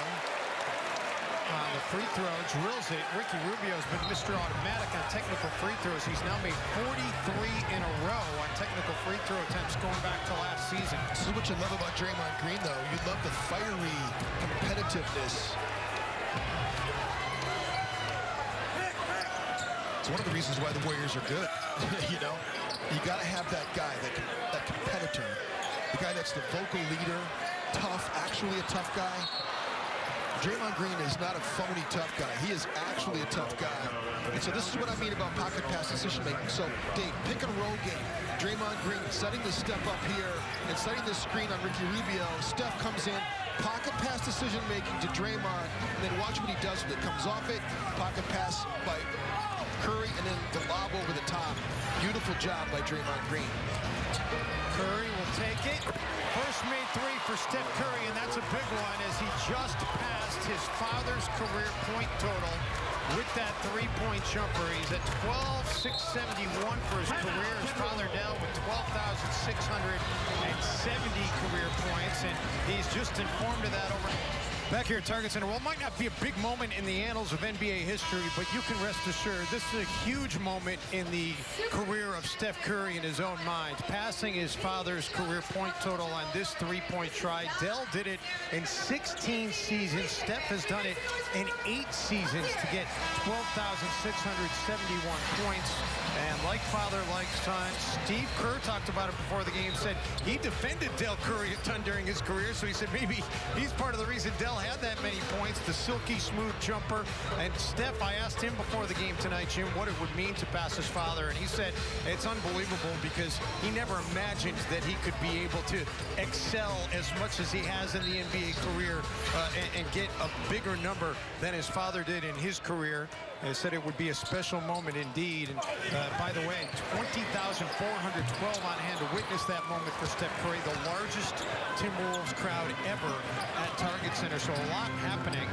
on the free throw, drills it. Ricky Rubio's been Mr. Automatic on technical free throws. He's now made 43 in a row on technical free throw attempts going back to last season. This is what you love about Draymond Green, though. You love the fiery competitiveness. It's one of the reasons why the Warriors are good. You know, you got to have that guy, that competitor, the guy that's the vocal leader, tough, actually a tough guy. Draymond Green is not a phony tough guy. He is actually a tough guy. And so this is what I mean about pocket pass decision making. So, Dave, pick and roll game. Draymond Green setting the step up here and setting the screen on Ricky Rubio. Steph comes in, pocket pass decision making to Draymond, and then watch what he does with it. Comes off it, pocket pass by Curry, and then the lob over the top. Beautiful job by Draymond Green. Curry will take it. First made three for Steph Curry, and that's a big one as he just passed his father's career point total with that three-point jumper. He's at 12,671 for his career. His father down with 12,670 career points, and he's just informed of that over. Back here at Target Center, well, it might not be a big moment in the annals of NBA history, but you can rest assured this is a huge moment in the career of Steph Curry in his own mind. Passing his father's career point total on this three-point try. Dell did it in 16 seasons. Steph has done it in 8 seasons to get 12,671 points. And like father, like son, Steve Kerr talked about it before the game, said he defended Dell Curry a ton during his career, so he said maybe he's part of the reason Dell had that many points, the silky smooth jumper. And Steph, I asked him before the game tonight, Jim, what it would mean to pass his father, and he said it's unbelievable because he never imagined that he could be able to excel as much as he has in the NBA career and get a bigger number than his father did in his career. They said it would be a special moment indeed. And by the way, 20,412 on hand to witness that moment for Steph Curry, the largest Timberwolves crowd ever at Target Center. So a lot happening.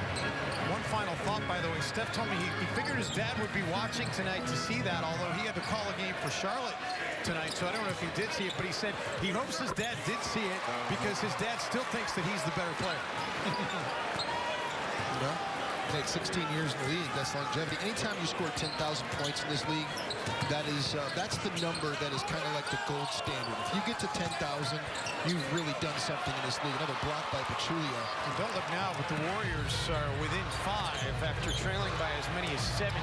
One final thought, by the way, Steph told me he figured his dad would be watching tonight to see that, although he had to call a game for Charlotte tonight, so I don't know if he did see it, but he said he hopes his dad did see it because his dad still thinks that he's the better player. You know? Played 16 years in the league. That's longevity. Anytime you score 10,000 points in this league, that's the number that is kind of like the gold standard. If you get to 10,000, you've really done something in this league. Another block by Pachulia. And don't look now, but the Warriors are within 5 after trailing by as many as 17.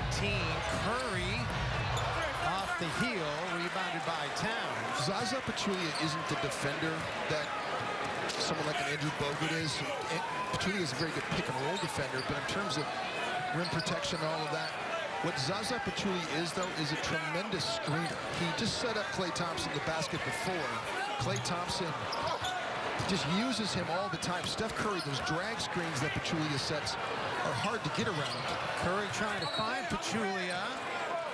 Curry off the heel, rebounded by Towns. Zaza Pachulia isn't the defender that someone like an Andrew Bogut is. Pachulia is a very good pick-and-roll defender, but in terms of rim protection and all of that, what Zaza Pachulia is, though, is a tremendous screener. He just set up Klay Thompson the basket before. Klay Thompson just uses him all the time. Steph Curry, those drag screens that Pachulia sets are hard to get around. Curry trying to find Pachulia.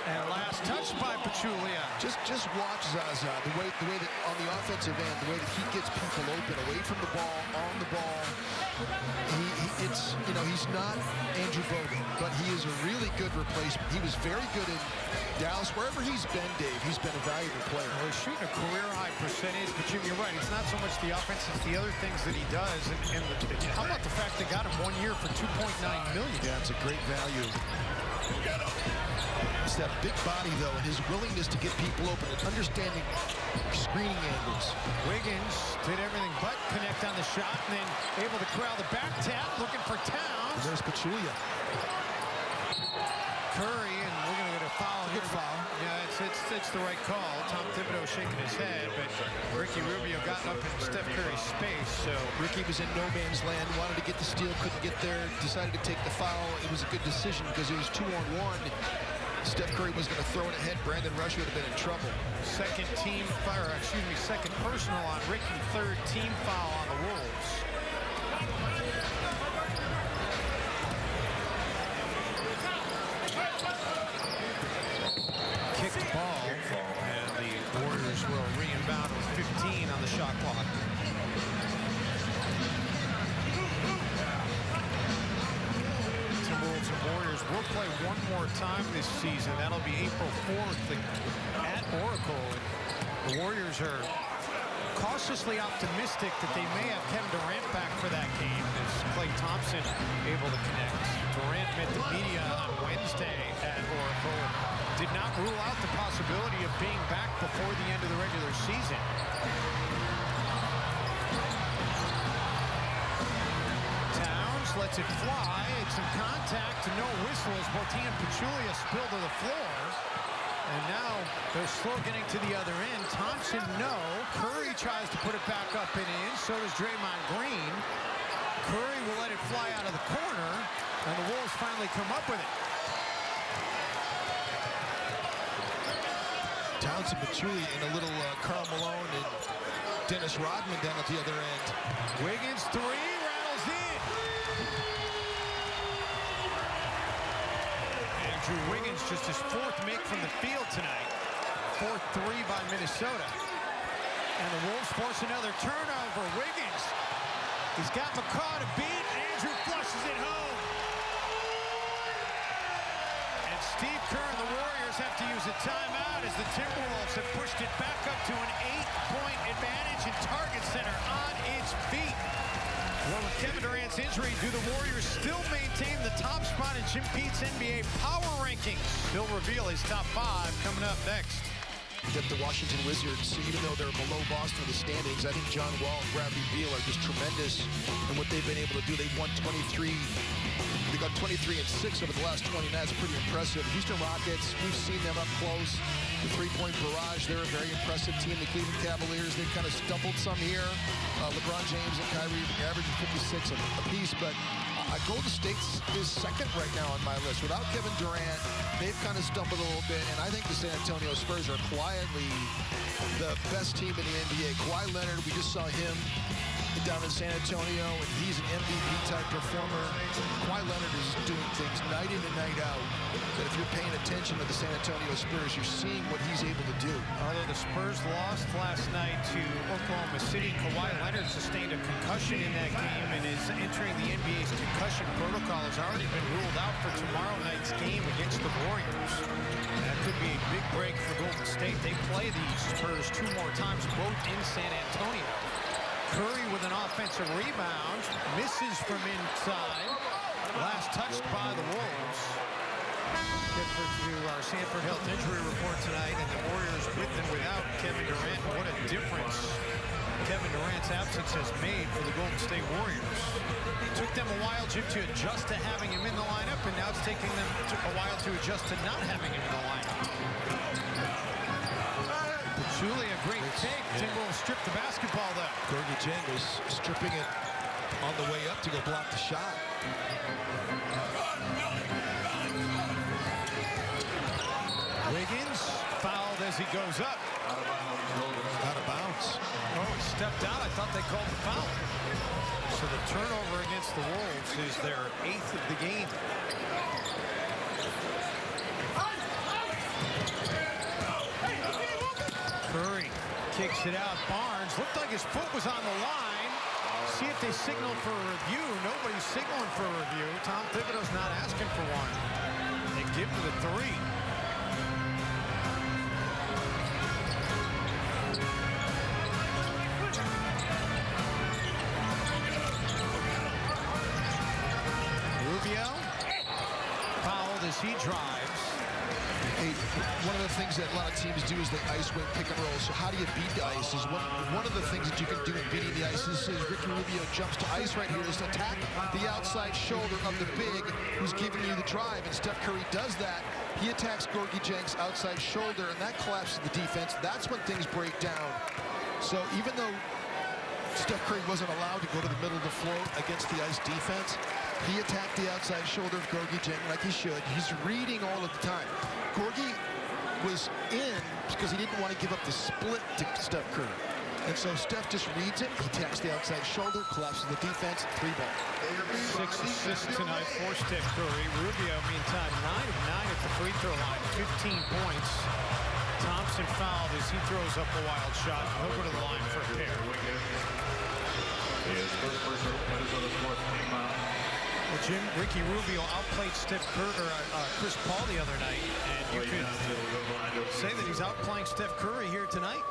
And last touch by Pachulia. Just watch Zaza, the way that on the offensive end, the way that he gets people open, away from the ball, on the ball. He's not Andrew Bogut, but he is a really good replacement. He was very good in Dallas. Wherever he's been, Dave, he's been a valuable player. Well, he's shooting a career-high percentage, but Jim, you're right. It's not so much the offense, it's the other things that he does. And how about the fact they got him 1 year for $2.9 million? Yeah, it's a great value. It's that big body, though, and his willingness to get people open and understanding screening angles. Wiggins did everything but connect on the shot, and then able to corral the back tap, looking for Towns. And there's Pachulia. Curry, and we're going to get a foul. Good foul. Yeah, it's the right call. Tom Thibodeau shaking his head, but Ricky Rubio got up in Steph Curry's space. So Ricky was in no man's land, wanted to get the steal, couldn't get there, decided to take the foul. It was a good decision because it was 2-on-1. Steph Curry was going to throw it ahead. Brandon Rush would have been in trouble. Second personal on Ricky, third team foul on the Wolves. Kicked ball, and the Warriors will rebound with 2:15 on the shot clock. Timberwolves and Warriors will play one more time this season. That'll be April 4th at Oracle. The Warriors are cautiously optimistic that they may have Kevin Durant back for that game as Klay Thompson able to connect. Durant met the media on Wednesday at Oracle. Did not rule out the possibility of being back before the end of the regular season. Towns lets it fly. It's some contact, no whistle as Martin Pachulia spilled to the floor. And now they're slow getting to the other end. Thompson, no. Curry tries to put it back up and in. So does Draymond Green. Curry will let it fly out of the corner. And the Wolves finally come up with it. Towns and Pachulia in a little Karl Malone and Dennis Rodman down at the other end. Wiggins three, rattles in. Andrew Wiggins just his fourth make from the field tonight. Fourth three by Minnesota. And the Wolves force another turnover. Wiggins, he's got McCaw to beat. Andrew flushes it home. And Steve Kerr and the Warriors have to use a timeout as the Timberwolves have pushed it back up to an 8-point advantage and Target Center on its feet. Well, with Kevin Durant's injury, do the Warriors still maintain the top spot in Jim Pete's NBA power rankings? He'll reveal his top 5 coming up next. That the Washington Wizards, even though they're below Boston in the standings, I think John Wall and Bradley Beal are just tremendous in what they've been able to do. They've won 23. They got 23-6 over the last 20. That's pretty impressive. Houston Rockets, we've seen them up close. The three-point barrage, they're a very impressive team. The Cleveland Cavaliers, they've kind of stumbled some here. LeBron James and Kyrie averaging 56 apiece, but Golden State is second right now on my list. Without Kevin Durant, they've kind of stumbled a little bit, and I think the San Antonio Spurs are quietly the best team in the NBA. Kawhi Leonard, we just saw him down in San Antonio, and he's an MVP-type performer. Kawhi Leonard is doing things night in and night out that if you're paying attention to the San Antonio Spurs, you're seeing what he's able to do. Although the Spurs lost last night to Oklahoma City, Kawhi Leonard sustained a concussion in that game and is entering the NBA's concussion protocol. Has already been ruled out for tomorrow night's game against the Warriors. That could be a big break for Golden State. They play the Spurs 2 more times, both in San Antonio. Curry with an offensive rebound, misses from inside. Last touched by the Wolves. Good for our Sanford Health Injury Report tonight, and the Warriors with and without Kevin Durant. What a difference Kevin Durant's absence has made for the Golden State Warriors. It took them a while, Jim, to adjust to having him in the lineup, and now it's taking them a while to adjust to not having him in the lineup. Julie, a great take. Timberwolves stripped the basketball, though. Gorgie Jang was stripping it on the way up to go block the shot. Wiggins fouled as he goes up. Out of bounds. Oh, he stepped out. I thought they called the foul. So the turnover against the Wolves is their 8th of the game. Curry kicks it out. Barnes looked like his foot was on the line. See if they signal for a review. Nobody's signaling for a review. Tom Thibodeau's not asking for one. They give him the 3. Rubio fouled as he drives. Hey, one of the things that a lot of teams do is they ice wing pick and roll. So how do you beat the ice? Is one of the things that you can do in beating the ice is Ricky Rubio jumps to ice right here is to attack the outside shoulder of the big who's giving you the drive. And Steph Curry does that. He attacks Gorgie Jang's outside shoulder, and that collapses the defense. That's when things break down. So even though Steph Curry wasn't allowed to go to the middle of the floor against the ice defense, he attacked the outside shoulder of Gorgie Jang like he should. He's reading all of the time. Gorgie was in because he didn't want to give up the split to Steph Curry. And so Steph just reads it. He attacks the outside shoulder, collapses the defense, 3 ball. 6 assists tonight for Steph Curry. Rubio, meantime, 9 of 9 at the free throw line, 15 points. Thompson fouled as he throws up a wild shot. He'll go to the line for a pair. Well, Jim, Ricky Rubio outplayed Chris Paul the other night, and you could say that he's outplaying Steph Curry here tonight.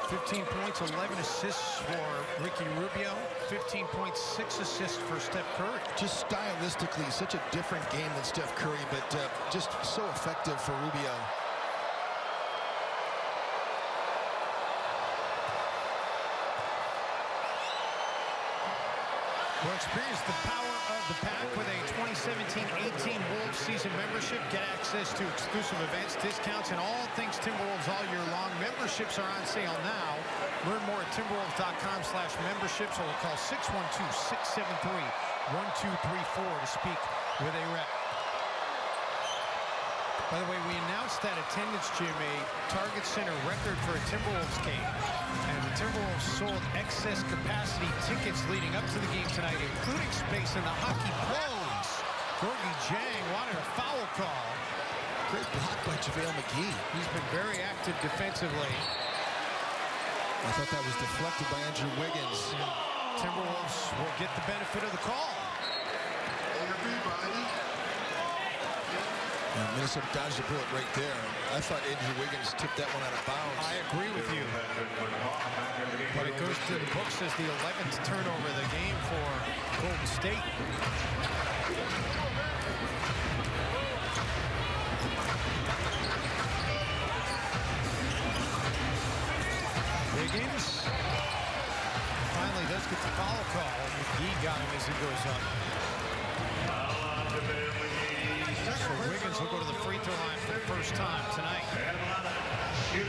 15 points, 11 assists for Ricky Rubio, 15.6 assists for Steph Curry. Just stylistically, such a different game than Steph Curry, but just so effective for Rubio. Well, experience the power of the pack with a 2017-18 Wolves season membership. Get access to exclusive events, discounts, and all things Timberwolves all year long. Memberships are on sale now. Learn more at timberwolves.com/memberships or call 612-673-1234 to speak with a rep. By the way, we announced that attendance, Jim, a Target Center record for a Timberwolves game. And the Timberwolves sold excess capacity tickets leading up to the game tonight, including space in the hockey pros. Gorgie Jang wanted a foul call. Great block by JaVale McGee. He's been very active defensively. I thought that was deflected by Andrew Wiggins. Timberwolves will get the benefit of the call. Minnesota dodged a bullet right there. I thought Andrew Wiggins tipped that one out of bounds. I agree with you. But it goes to the books as the 11th turnover of the game for Golden State. Wiggins finally does get the foul call. McGee got him as he goes up. So Wiggins will go to the free throw line for the first time tonight.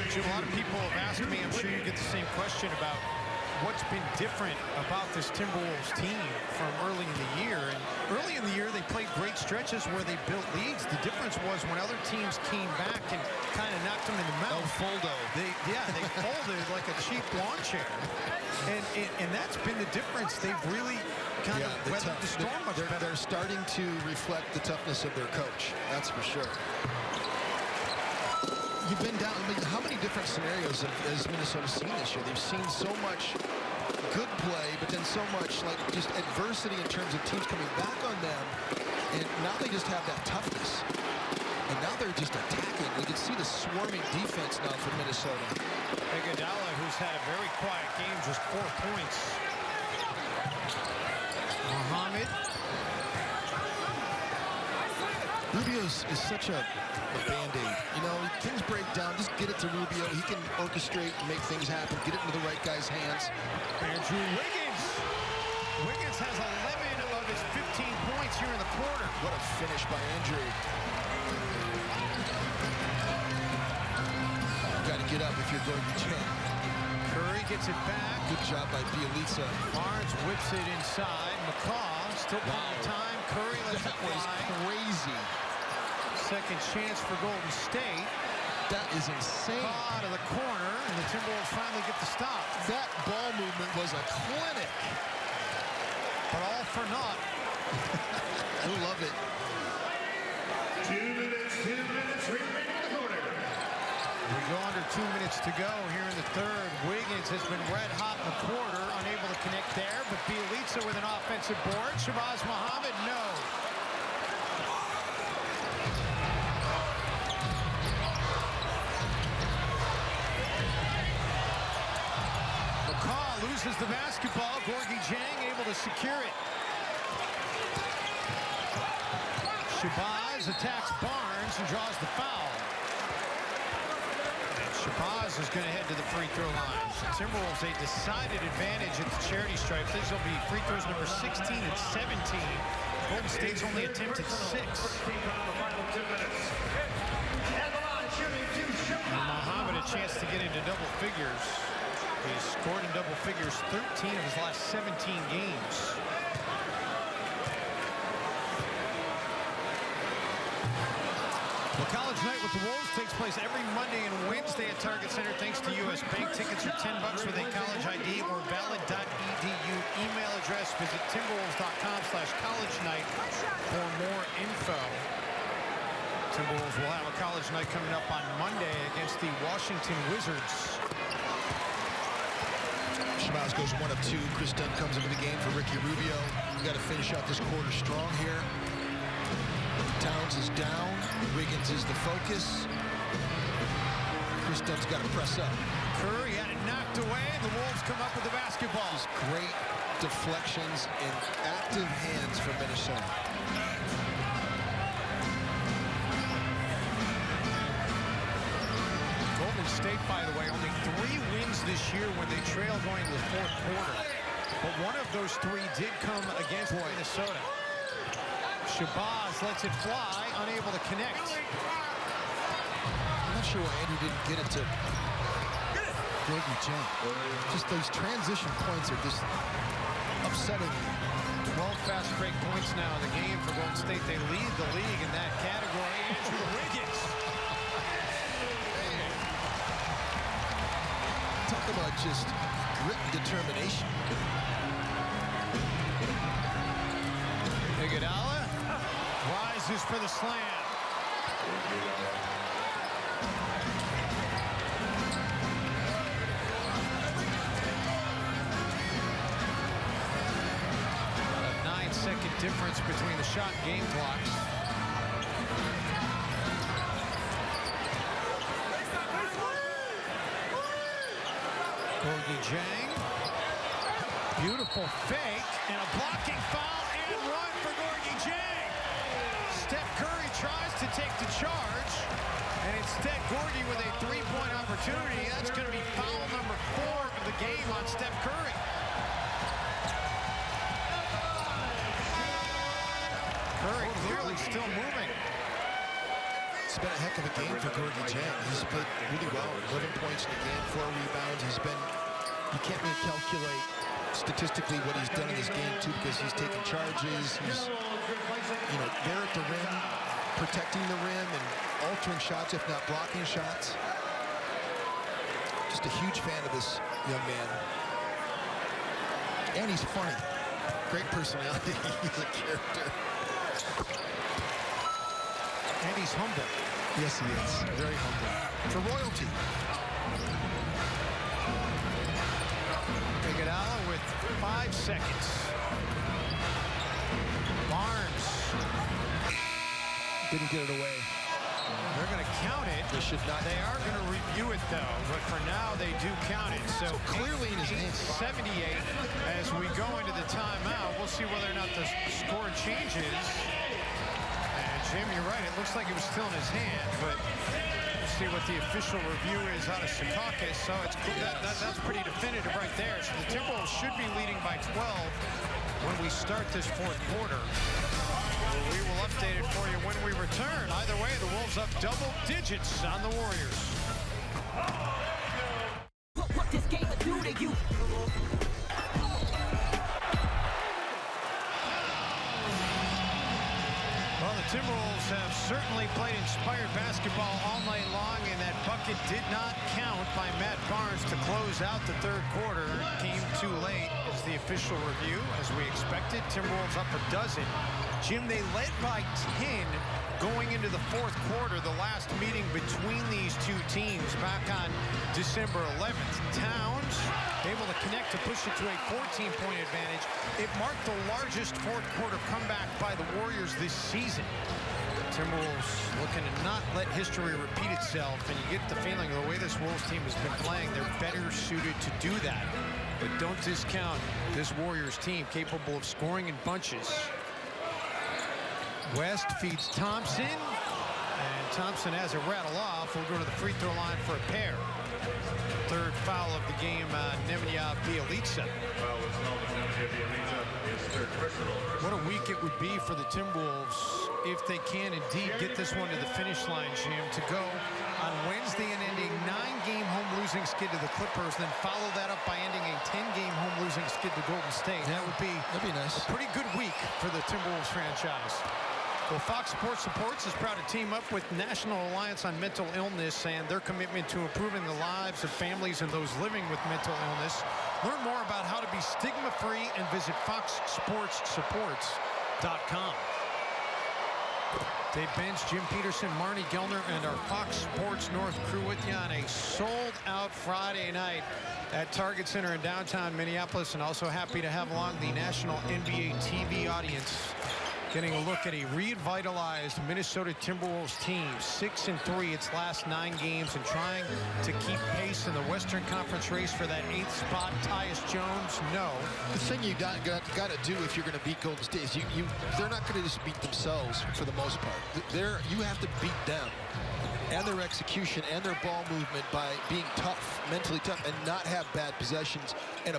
Jim, a lot of people have asked me, I'm sure you get the same question about what's been different about this Timberwolves team from early in the year. And early in the year, they played great stretches where they built leads. The difference was when other teams came back and kind of knocked them in the mouth. They folded like a cheap lawn chair. And that's been the difference. They've really kind of weathered the storm much better. They're starting to reflect the toughness of their coach. That's for sure. You've been down. I mean, how many different scenarios has Minnesota seen this year? They've seen so much good play, but then so much like just adversity in terms of teams coming back on them. And now they just have that toughness. And now they're just attacking. We can see the swarming defense now for Minnesota. Iguodala, who's had a very quiet game, just 4 points. Muhammad. Rubio is such a Band-Aid. You know, things break down. Just get it to Rubio. He can orchestrate and make things happen. Get it into the right guy's hands. Andrew Wiggins. Wiggins has 11 of his 15 points here in the quarter. What a finish by Andrew. Got to get up if you're going to Jang. Curry gets it back. Good job by Bielitsa. Barnes whips it inside. McCaw still plenty of time. Curry lets it fly. That was crazy. Second chance for Golden State. That is insane. Out of the corner, and the Timberwolves finally get the stop. That ball movement was a clinic. But all for naught. I love it. 2 minutes remaining in the quarter. We go under 2 minutes to go here in the third. Wiggins has been red hot in the quarter, unable to connect there, but Bielitsa with an offensive board. Shabazz Muhammad, no. McCaw loses the basketball. Gorgie Jang able to secure it. Shabazz attacks Barnes and draws the foul. Shabazz is going to head to the free throw line. Timberwolves a decided advantage at the charity stripe. This will be free throws number 16 and 17. Golden State's only attempted 6. And Muhammad a chance to get into double figures. He's scored in double figures 13 of his last 17 games. Well, College Night with the Wolves takes place every Monday and Wednesday at Target Center thanks to U.S. Bank. Tickets are $10 with a college ID or valid.edu email address. Visit timberwolves.com/collegenight for more info. Timberwolves will have a college night coming up on Monday against the Washington Wizards. Shabazz goes 1 of 2. Chris Dunn comes into the game for Ricky Rubio. We got to finish out this quarter strong here. Towns is down. Wiggins is the focus. Chris Dunn's got to press up. Curry had it knocked away. The Wolves come up with the basketball. Great deflections and active hands from Minnesota. Golden State, by the way, only 3 wins this year when they trail going to the fourth quarter. But one of those 3 did come against Minnesota. Shabazz lets it fly, unable to connect. I'm not sure why Andrew didn't get it to Gorgie Jang. Just those transition points are just upsetting. 12 fast break points now in the game for Golden State. They lead the league in that category. Andrew Wiggins. Talk about just grit and determination. Iguodala rises for the slam. A 9-second difference between the shot and game clocks. Gorgie Jang. Beautiful fake and a blocking foul and run for Gorgie Jang. Steph Curry tries to take the charge, and instead Gorgie with a 3-point opportunity. That's going to be foul number 4 of the game on Steph Curry. Curry clearly still moving. It's been a heck of a game for Gorgie Jang. He's played really well. 11 points in the game, 4 rebounds. You can't really calculate statistically what he's done in this game too, because he's taking charges. He's, there at the rim, protecting the rim and altering shots, if not blocking shots. Just a huge fan of this young man. And he's funny. Great personality. He's a character. And he's humble. Yes, he is. Very humble. For royalty. Iguodala with 5 seconds. Barnes. Didn't get it away. They're going to count it. They should not. They are going to review it, though. But for now, they do count it. So clearly in his hands. 78 as we go into the timeout. We'll see whether or not the score changes. Jim, you're right. It looks like it was still in his hand, but we'll see what the official review is out of Secaucus. So it's that's pretty definitive right there. So the Timberwolves should be leading by 12 when we start this fourth quarter. We will update it for you when we return. Either way, the Wolves up double digits on the Warriors. What this game do to you? Well, the Timberwolves have certainly played inspired basketball all night long, and that bucket did not count by Matt Barnes to close out the third quarter. Came too late as the official review, as we expected. Timberwolves up a dozen. Jim, they led by 10 going into the fourth quarter, the last meeting between these two teams back on December 11th. Towns able to connect to push it to a 14-point advantage. It marked the largest fourth quarter comeback by the Warriors this season. Timberwolves looking to not let history repeat itself, and you get the feeling of the way this Wolves team has been playing, they're better suited to do that. But don't discount this Warriors team capable of scoring in bunches. West feeds Thompson, and Thompson has it rattle off. Will go to the free throw line for a pair. Third foul of the game, Nemanja Bjelica. What a week it would be for the Timberwolves if they can indeed get this one to the finish line, Jim, to go on Wednesday and end a 9-game home losing skid to the Clippers, then follow that up by ending a 10-game home losing skid to Golden State. That'd be nice. A pretty good week for the Timberwolves franchise. Well, Fox Sports Supports is proud to team up with National Alliance on Mental Illness and their commitment to improving the lives of families and those living with mental illness. Learn more about how to be stigma-free and visit foxsportssupports.com. Dave Benz, Jim Peterson, Marnie Gellner, and our Fox Sports North crew with you on a sold-out Friday night at Target Center in downtown Minneapolis, and also happy to have along the national NBA TV audience, getting a look at a revitalized Minnesota Timberwolves team, 6-3 its last 9 games, and trying to keep pace in the Western Conference race for that 8th spot. Tyus Jones, no. The thing you got to do if you're going to beat Golden State is they're not going to just beat themselves for the most part. You have to beat them and their execution and their ball movement by being tough, mentally tough, and not have bad possessions and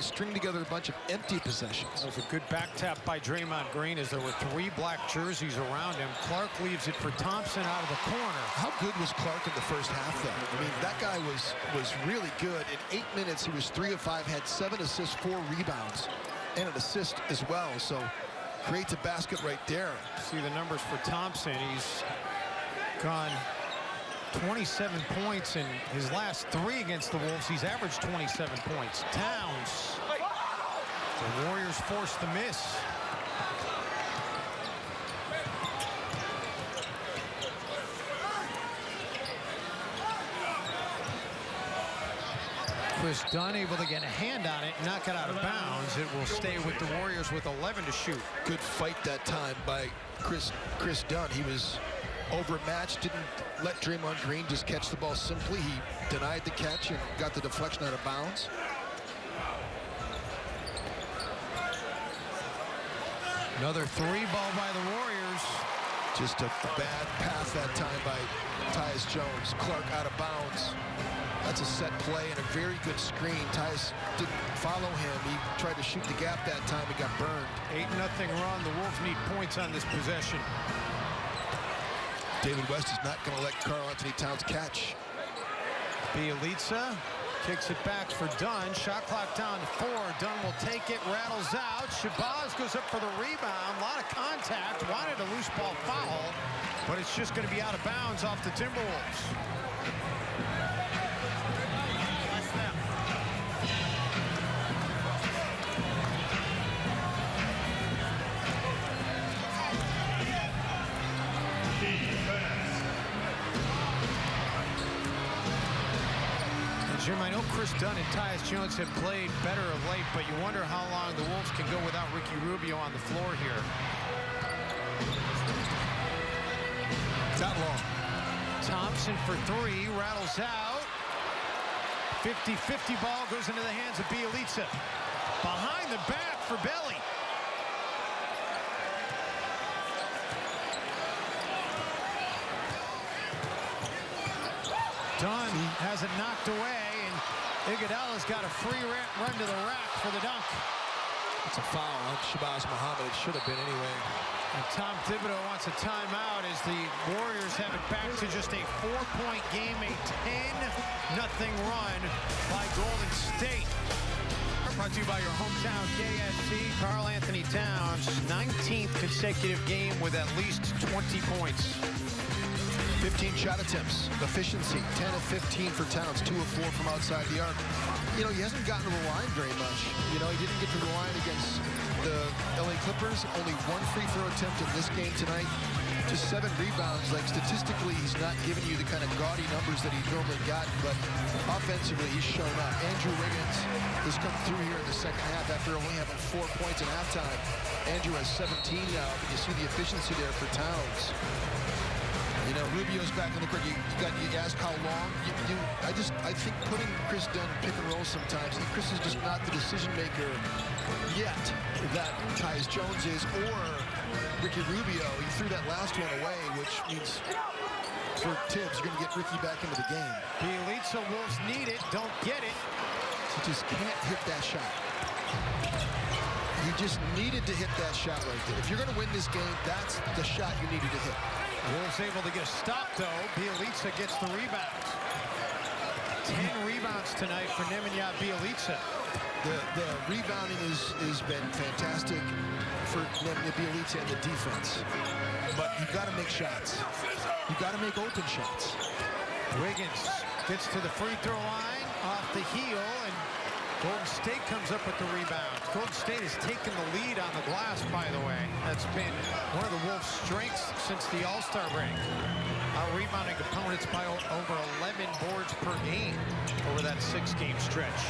string together a bunch of empty possessions. That was a good back tap by Draymond Green as there were 3 black jerseys around him. Clark leaves it for Thompson out of the corner. How good was Clark in the first half, though? I mean, that guy was really good. In 8 minutes, he was 3 of 5, had 7 assists, 4 rebounds, and an assist as well. So creates a basket right there. See the numbers for Thompson. He's gone 27 points in his last 3 against the Wolves. He's averaged 27 points. Towns. The Warriors forced the miss. Chris Dunn able to get a hand on it, knock it out of bounds. It will stay with the Warriors with 11 to shoot. Good fight that time by Chris Dunn. He was overmatched, didn't let Draymond Green just catch the ball simply. He denied the catch and got the deflection out of bounds. Another 3 ball by the Warriors. Just a bad pass that time by Tyus Jones. Clark out of bounds. That's a set play and a very good screen. Tyus didn't follow him. He tried to shoot the gap that time. He got burned. 8-0 run. The Wolves need points on this possession. David West is not going to let Karl-Anthony Towns catch. Bielitsa kicks it back for Dunn. Shot clock down to 4. Dunn will take it, rattles out. Shabazz goes up for the rebound. A lot of contact. Wanted a loose ball foul, but it's just going to be out of bounds off the Timberwolves. Jim, I know Chris Dunn and Tyus Jones have played better of late, but you wonder how long the Wolves can go without Ricky Rubio on the floor here. Not long. Thompson for 3, rattles out. 50-50 ball goes into the hands of Bielitsa. Behind the back for Belly. Dunn has it knocked away, and Iguodala's got a free run to the rack for the dunk. It's a foul on Shabazz Muhammad. It should have been anyway. And Tom Thibodeau wants a timeout as the Warriors have it back to just a 4-point game, a 10-0 run by Golden State. Brought to you by your hometown KFC. Karl-Anthony Towns, 19th consecutive game with at least 20 points. 15 shot attempts, efficiency, 10 of 15 for Towns, 2 of 4 from outside the arc. You know, he hasn't gotten to the line very much. You know, he didn't get to the line against the LA Clippers. Only 1 free throw attempt in this game tonight. Just 7 rebounds. Like, statistically, he's not giving you the kind of gaudy numbers that he's normally gotten, but offensively, he's shown up. Andrew Wiggins has come through here in the second half after only having 4 points at halftime. Andrew has 17 now, but you see the efficiency there for Towns. You know, Rubio's back in the court. You ask how long. I think putting Chris Dunn pick and roll sometimes. Chris is just not the decision maker yet that Tyus Jones is, or Ricky Rubio. He threw that last one away, which means for Tibbs, you're going to get Ricky back into the game. Bielitsa, Wolves need it, don't get it. He just can't hit that shot. You just needed to hit that shot right there. If you're going to win this game, that's the shot you needed to hit. Wolves able to get a stop, though. Bielitsa gets the rebound. 10 rebounds tonight for Nemanja Bielitsa. The rebounding has been fantastic for Nemanja Bielitsa and the defense. But you got to make shots. You got to make open shots. Wiggins gets to the free throw line off the heel, and Golden State comes up with the rebound. Golden State has taken the lead on the glass, by the way. That's been one of the Wolves' strengths since the All-Star break. Our rebounding opponents by over 11 boards per game over that 6-game stretch.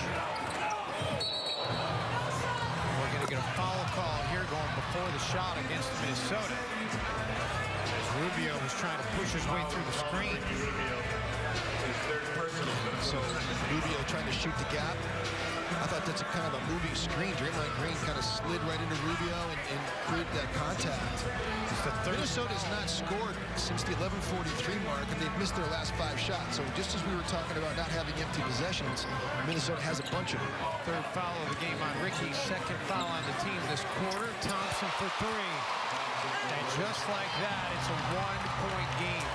We're going to get a foul call here going before the shot against Minnesota. As Rubio was trying to push his way through the screen. So Rubio trying to shoot the gap. I thought that's a kind of a moving screen. Draymond Green kind of slid right into Rubio and created that contact. Minnesota has not scored since the 11:43 mark, and they've missed their last 5 shots. So just as we were talking about not having empty possessions, Minnesota has a bunch of them. Third foul of the game on Ricky. Second foul on the team this quarter. Thompson for 3. And just like that, it's a 1-point game.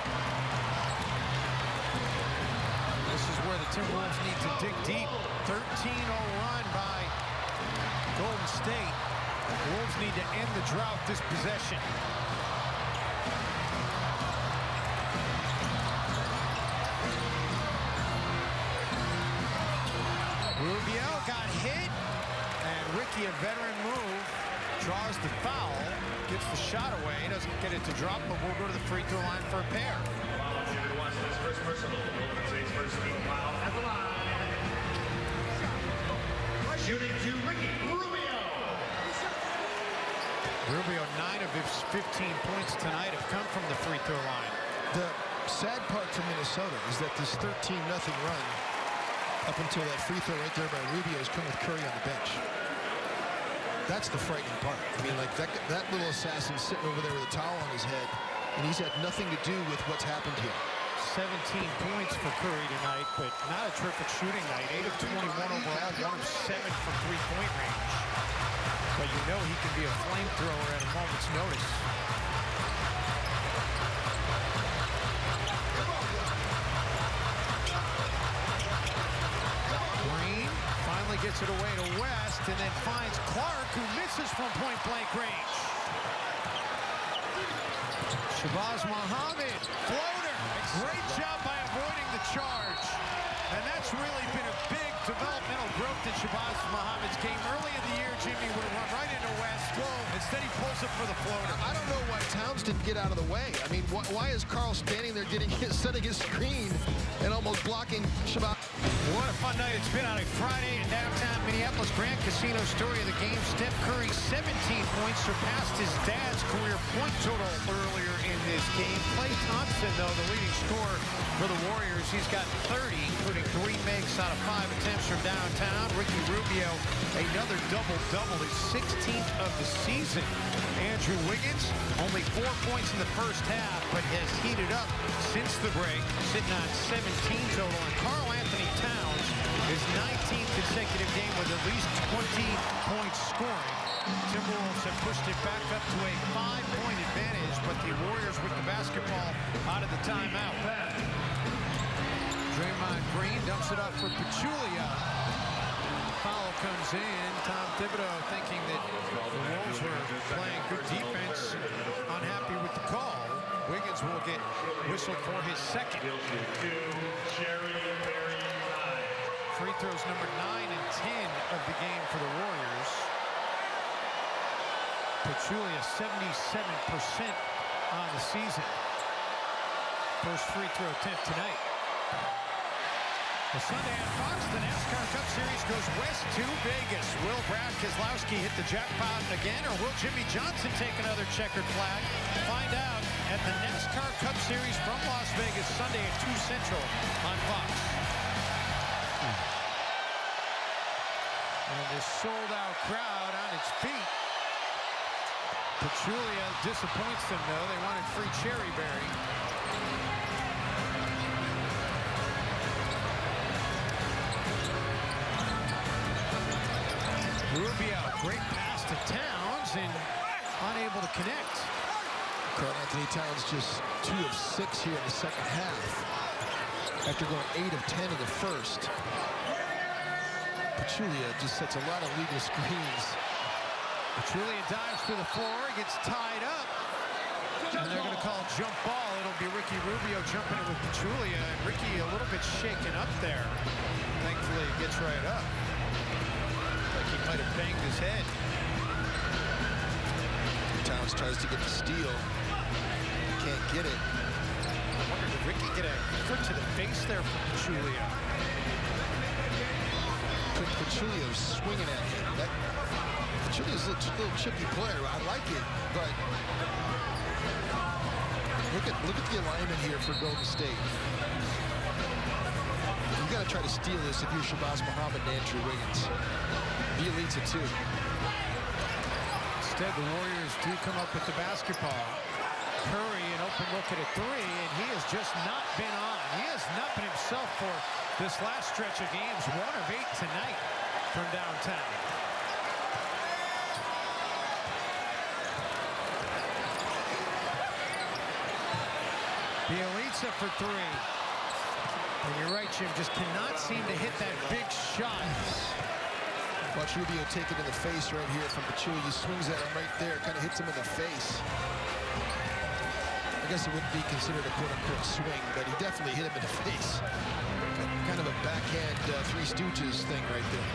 This is where the Timberwolves need to dig deep. 13-0 run by Golden State. The Wolves need to end the drought this possession. Rubio got hit, and Ricky, a veteran move, draws the foul, gets the shot away, doesn't get it to drop, but we'll go to the free throw line for a pair. First personal. Golden State's first team foul at the line. Shooting to Ricky Rubio. Rubio, 9 of his 15 points tonight have come from the free throw line. The sad part for Minnesota is that this 13-0 run up until that free throw right there by Rubio has come with Curry on the bench. That's the frightening part. I mean, like that little assassin sitting over there with a towel on his head, and he's had nothing to do with what's happened here. 17 points for Curry tonight, but not a terrific shooting night. 8 of 21 overall, 1 of 7 from three-point range. But you know he can be a flamethrower at a moment's notice. Green finally gets it away to West and then finds Clark, who misses from point-blank range. Shabazz Muhammad, floater. Great job by avoiding the charge. And that's really been a big developmental growth in Shabazz Muhammad's game. Early in the year, Jimmy would have run right into West. Instead, he pulls it for the floater. I don't know why Towns didn't get out of the way. I mean, why is Carl standing there setting his screen and almost blocking Shabazz? What a fun night it's been on a Friday in downtown Minneapolis. Grand Casino story of the game. Steph Curry, 17 points, surpassed his dad's career point total earlier in this game. Klay Thompson, though, the leading scorer for the Warriors. He's got 30, including 3 makes out of 5 attempts from downtown. Ricky Rubio, another double-double, his 16th of the season. Andrew Wiggins, only 4 points in the first half, but has heated up since the break, sitting on 17 total. And Karl Anthony Towns, his 19th consecutive game with at least 20 points scoring. Timberwolves have pushed it back up to a 5-point advantage, but the Warriors with the basketball out of the timeout. Draymond Green dumps it off for Pachulia. Foul comes in. Tom Thibodeau thinking that the Wolves were playing good defense, unhappy with the call. Wiggins will get whistled for his second. Free throws number 9 and 10 of the game for the Warriors. Pachulia 77% on the season. First free throw attempt tonight. The Sunday on Fox, the NASCAR Cup Series goes west to Vegas. Will Brad Keselowski hit the jackpot again, or will Jimmy Johnson take another checkered flag? Find out at the NASCAR Cup Series from Las Vegas, Sunday at 2 Central on Fox. And this sold-out crowd on its feet. Pachulia disappoints them, though. They wanted free cherry berry. Rubio, great pass to Towns and unable to connect. Karl Anthony Towns just 2 of 6 here in the second half. After going 8 of 10 in the first. Pachulia just sets a lot of legal screens. Pachulia dives to the floor, gets tied up. And they're going to call a jump ball. It'll be Ricky Rubio jumping it with Pachulia. And Ricky a little bit shaken up there. Thankfully, he gets right up. like he might have banged his head. Towns tries to get the steal. Can't get it. I wonder, did Ricky get a foot to the face there from Pachulia? Pachulia swinging at him. Pachulia's a little chippy player. I like it, but look at the alignment here for Golden State. You got to try to steal this if you're Shabazz Muhammad and Andrew Wiggins. The elites are too. Instead, the Warriors do come up with the basketball. Curry, an open look at a three, and he has just not been on. He has not been himself for this last stretch of games. 1 of 8 tonight from downtown. Bielitsa for 3. And you're right, Jim, just cannot seem to hit that big shot. Watch Rubio take it in the face right here from Pachulia. He swings at him right there, kind of hits him in the face. I guess it wouldn't be considered a quote-unquote swing, but he definitely hit him in the face. Kind of a backhand Three Stooges thing right there.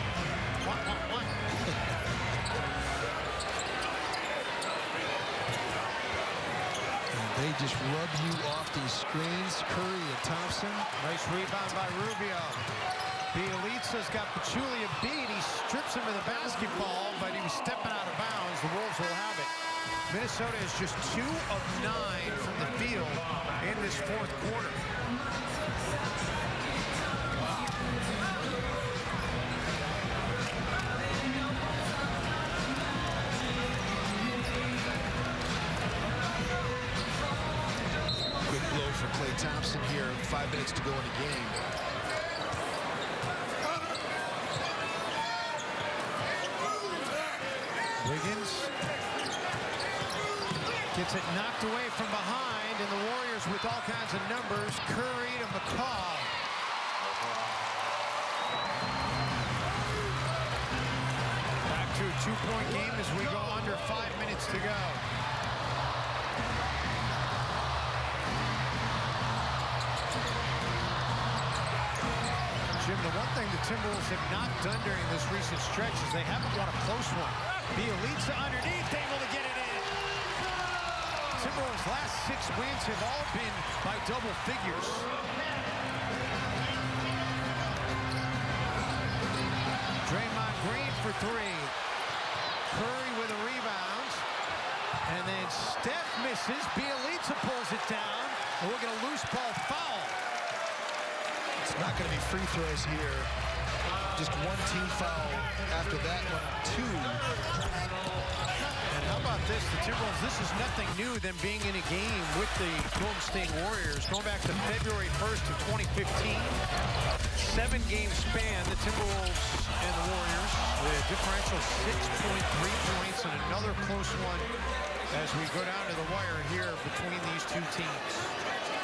They just rub you off these screens. Curry and Thompson. Nice rebound by Rubio. Bielitsa's got Pachulia beat. He strips him of the basketball, but he was stepping out of bounds. The Wolves will have it. Minnesota is just 2 of 9 from the field in this fourth quarter. Quick blow for Klay Thompson here. 5 minutes to go in the game. Wiggins gets it knocked away from behind, and the Warriors with all kinds of numbers. Curry to McCaw. Back to a 2-point game as we go under 5 minutes to go. Jim, the one thing the Timberwolves have not done during this recent stretch is they haven't won a close one. Bielitsa underneath, able to get it in. Timberwolves' last 6 wins have all been by double figures. Draymond Green for 3. Curry with a rebound. And then Steph misses. Bielitsa pulls it down. And we'll get a loose ball foul. It's not going to be free throws here. Just 1 team foul after that one, 2. And how about this? The Timberwolves, this is nothing new than being in a game with the Golden State Warriors. Going back to February 1st of 2015. 7-game span, the Timberwolves and the Warriors. The differential 6.3 points and another close one as we go down to the wire here between these two teams.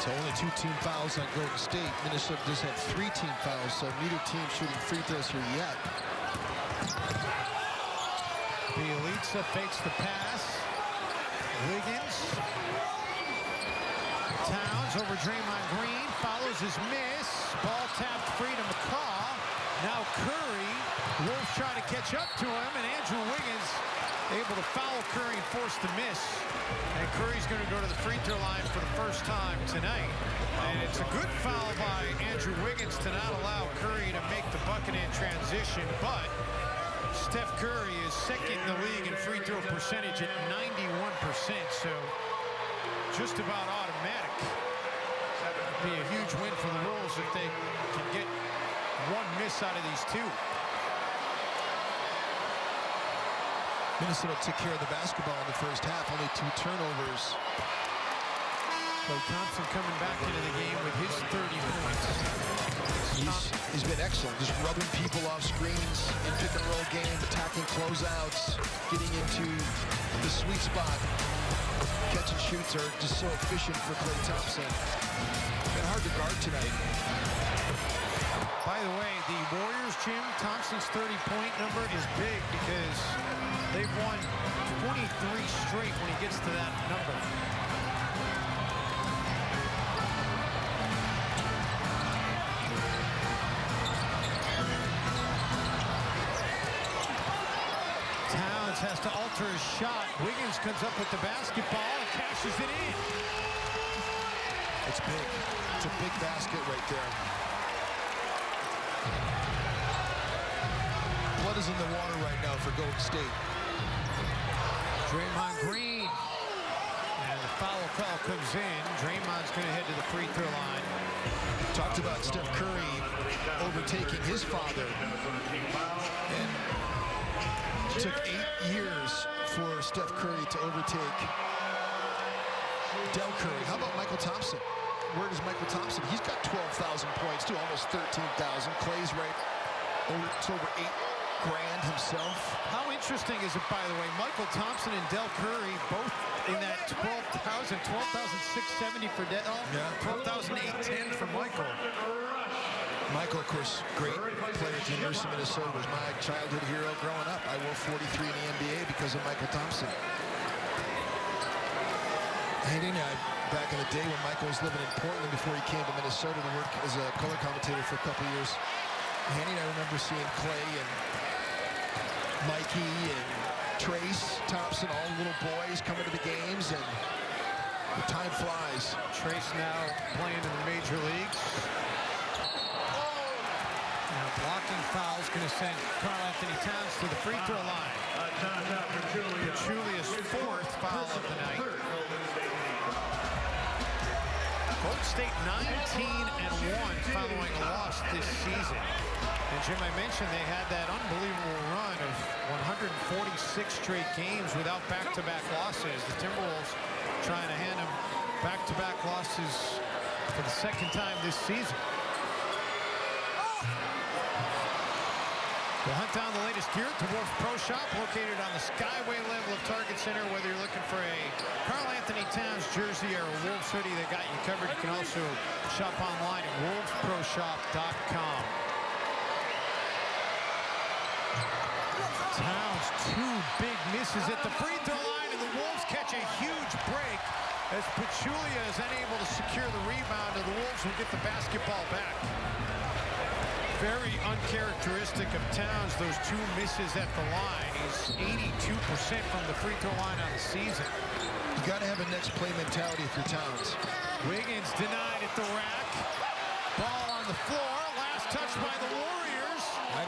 So only 2 team fouls on Golden State. Minnesota just had 3 team fouls, so neither team shooting free throws here yet. Bielitsa fakes the pass. Wiggins. Towns over Draymond Green. Follows his miss. Ball tapped free to McCaw. Now Curry. Wolves try to catch up to him, and Andrew Wiggins able to foul Curry and force the miss. And Curry's going to go to the free throw line for the first time tonight. And it's a good foul by Andrew Wiggins to not allow Curry to make the bucket in transition. But Steph Curry is second in the league in free throw percentage at 91%. So just about automatic. That would be a huge win for the Wolves if they can get one miss out of these 2. Minnesota took care of the basketball in the first half, only 2 turnovers. Klay Thompson coming back into the game with his 30 points. He's been excellent, just rubbing people off screens in pick-and-roll game, attacking closeouts, getting into the sweet spot. Catch and shoots are just so efficient for Klay Thompson. Been hard to guard tonight. By the way, the Warriors, Jim, Thompson's 30-point number is big because they've won 23 straight when he gets to that number. Towns has to alter his shot. Wiggins comes up with the basketball and cashes it in. It's big. It's a big basket right there. Blood is in the water right now for Golden State. Draymond Green. And the foul call comes in. Draymond's going to head to the free throw line. Talked about Steph Curry overtaking his father. And it took 8 years for Steph Curry to overtake Del Curry. How about Michael Thompson? Where does Michael Thompson? He's got 12,000 points too, almost 13,000. Clay's right it's over 8 grand himself. How interesting is it, by the way, Michael Thompson and Del Curry both in that 12,670 for Del, 12,810 for Michael. Michael, of course, great player at the University of Minnesota, was my childhood hero growing up. I wore 43 in the NBA because of Michael Thompson. Hating, back in the day when Michael was living in Portland before he came to Minnesota to work as a color commentator for a couple years. Handy, I remember seeing Clay and Mikey and Trace Thompson, all little boys coming to the games, and the time flies. Trace now playing in the major leagues. Now blocking foul is going to send Karl-Anthony Towns to the free throw line. Pachulia's 4th foul of the night. Golden State 19-1 following a loss this season. And Jim, I mentioned they had that unbelievable run of 146 straight games without back-to-back losses. The Timberwolves trying to hand them back-to-back losses for the 2nd time this season. We'll hunt down the latest gear at the Wolves Pro Shop, located on the Skyway level of Target Center. Whether you're looking for a Karl-Anthony Towns jersey or a Wolves hoodie, they got you covered. You can also shop online at wolvesproshop.com. Towns, 2 big misses at the free throw line, and the Wolves catch a huge break as Pachulia is unable to secure the rebound, and the Wolves will get the basketball back. Very uncharacteristic of Towns, those 2 misses at the line. He's 82% from the free throw line on the season. You got to have a next play mentality for Towns. Wiggins denied at the rack. Ball on the floor. Last touch by the Warriors. I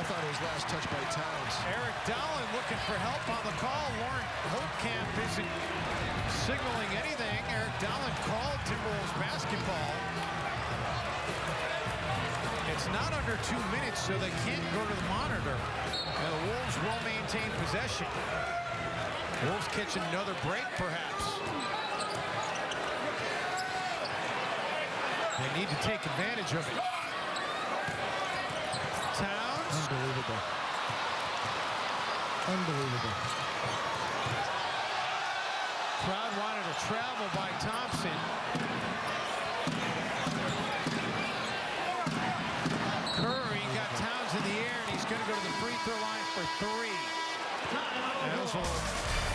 thought it was last touch by Towns. Eric Dallin looking for help on the call. Lauren Holtkamp isn't signaling anything. Eric Dallin called Timberwolves basketball. It's not under 2 minutes, so they can't go to the monitor. And the Wolves will maintain possession. Wolves catch another break, perhaps. They need to take advantage of it. Towns. Unbelievable. Unbelievable. Crowd wanted a travel by Thompson. Curry got Towns in the air, and he's going to go to the free throw line for 3. And those will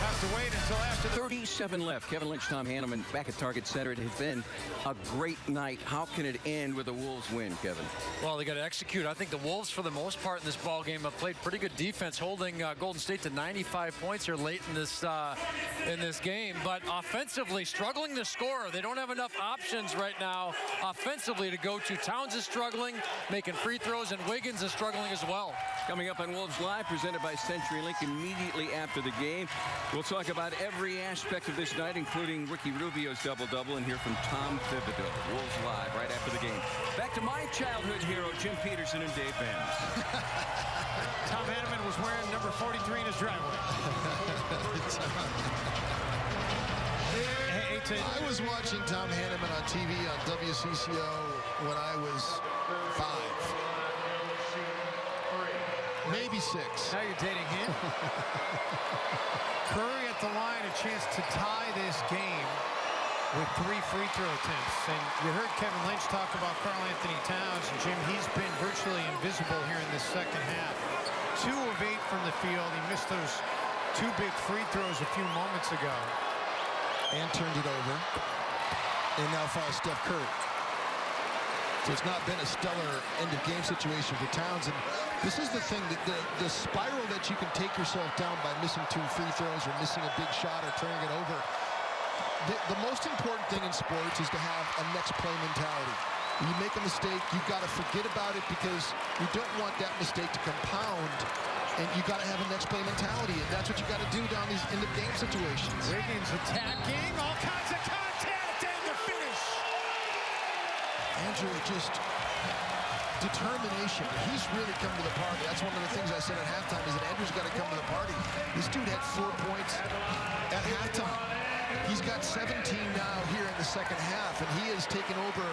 have to wait until after the 37 left. Kevin Lynch, Tom Hanneman back at Target Center. It has been a great night. How can it end with a Wolves win, Kevin? Well, they got to execute. I think the Wolves, for the most part in this ball game, have played pretty good defense, holding Golden State to 95 points here late in this game. But offensively, struggling to score. They don't have enough options right now offensively to go to. Towns is struggling, making free throws, and Wiggins is struggling as well. Coming up on Wolves Live, presented by CenturyLink immediately after the game. We'll talk about every aspect of this night, including Ricky Rubio's double-double, and hear from Tom Thibodeau. Wolves Live right after the game. Back to my childhood hero, Jim Peterson and Dave Vance. Tom Hanneman was wearing number 43 in his driveway. I was watching Tom Hanneman on TV on WCCO when I was 5. Maybe 6. Now you're dating him. Curry at the line, a chance to tie this game with 3 free throw attempts. And you heard Kevin Lynch talk about Karl-Anthony Towns. And Jim, he's been virtually invisible here in this second half. 2 of 8 from the field. He missed those 2 big free throws a few moments ago. And turned it over. And now fouls Steph Curry. So it's not been a stellar end-of-game situation for Towns. And This is the thing, that the spiral that you can take yourself down by missing 2 free throws or missing a big shot or turning it over. The most important thing in sports is to have a next play mentality. When you make a mistake, you got to forget about it because you don't want that mistake to compound, and you got to have a next play mentality, and that's what you got to do down these end of game situations. Wiggins attacking, all kinds of contact, and the finish. Andrew, just determination. He's really come to the party. That's one of the things I said at halftime, is that Andrew's got to come to the party. This dude had 4 points at halftime. He's got 17 now here in the second half, and he has taken over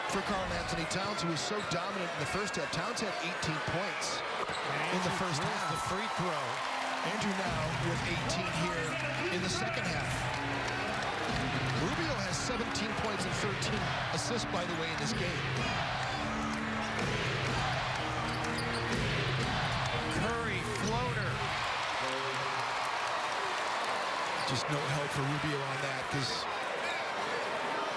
for Karl-Anthony Towns, who was so dominant in the first half. Towns had 18 points in the first half. The free throw. Andrew now with 18 here in the second half. Rubio has 17 points and 13 assists, by the way, in this game. Curry floater. Just no help for Rubio on that, because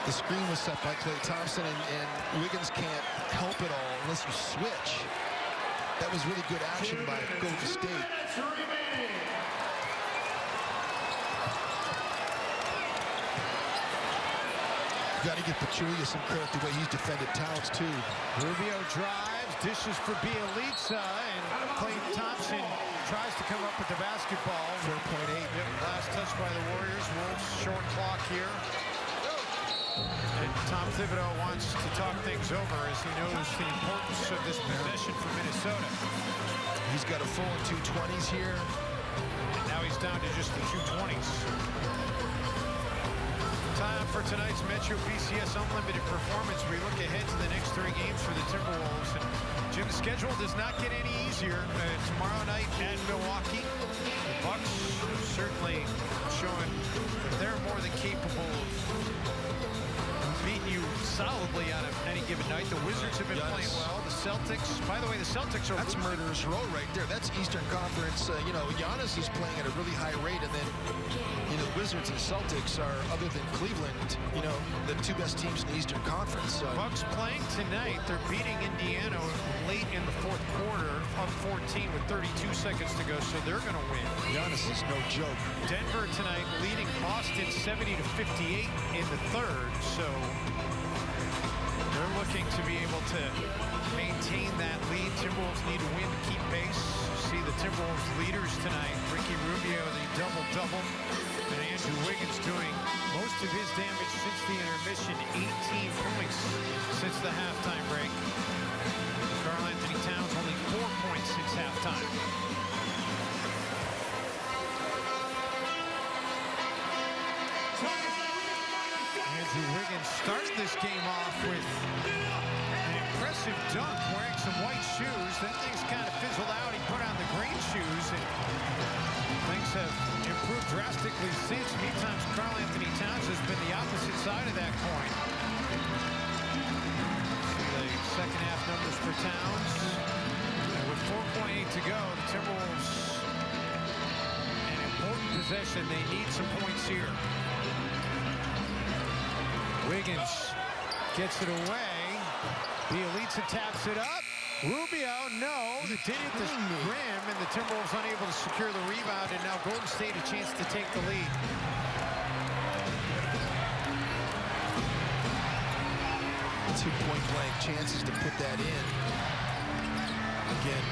the screen was set by Klay Thompson, and Wiggins can't help it all unless you switch. That was really good action by Golden State. You got to give Pachulia some credit the way he's defended Towns, too. Rubio drives, dishes for Bielitsa, and Klay Thompson tries to come up with the basketball. 4.8. Yep, last touch by the Warriors. Wolves short clock here. And Tom Thibodeau wants to talk things over as he knows the importance of this possession for Minnesota. He's got a full 220s here. And now he's down to just the 220s. Time for tonight's Metro PCS Unlimited Performance. We look ahead to the next 3 games for the Timberwolves. And Jim, the schedule does not get any easier. Tomorrow night at Milwaukee, the Bucks certainly showing that they're more than capable of beating you solidly out of any given night. The Wizards have been playing well. The Celtics, by the way, the Celtics are... That's murderous row right there. That's Eastern Conference. Giannis is playing at a really high rate, and then, the Wizards and Celtics are, other than Cleveland, the 2 best teams in the Eastern Conference. So. Bucks playing tonight. They're beating Indiana late in the 4th quarter, up 14 with 32 seconds to go, so they're going to win. Giannis is no joke. Denver tonight leading Boston 70-58 in the 3rd, so they're looking to be able to maintain that lead. Timberwolves need to win to keep pace. See the Timberwolves leaders tonight. Ricky Rubio, the double-double. And Andrew Wiggins doing most of his damage since the intermission. 18 points since the halftime break. Karl-Anthony Towns only 4 points since halftime. Andrew Wiggins started this game off with an impressive dunk, wearing some white shoes. Then things kind of fizzled out. He put on the green shoes, and things have improved drastically since. Meantime, Karl-Anthony Towns has been the opposite side of that coin. See the second half numbers for Towns. And with 4.8 to go, the Timberwolves, an important possession. They need some points here. Wiggins gets it away. Bielitsa taps it up. Rubio, no. It did hit the rim, and the Timberwolves unable to secure the rebound, and now Golden State a chance to take the lead. Two point-blank chances to put that in. Again,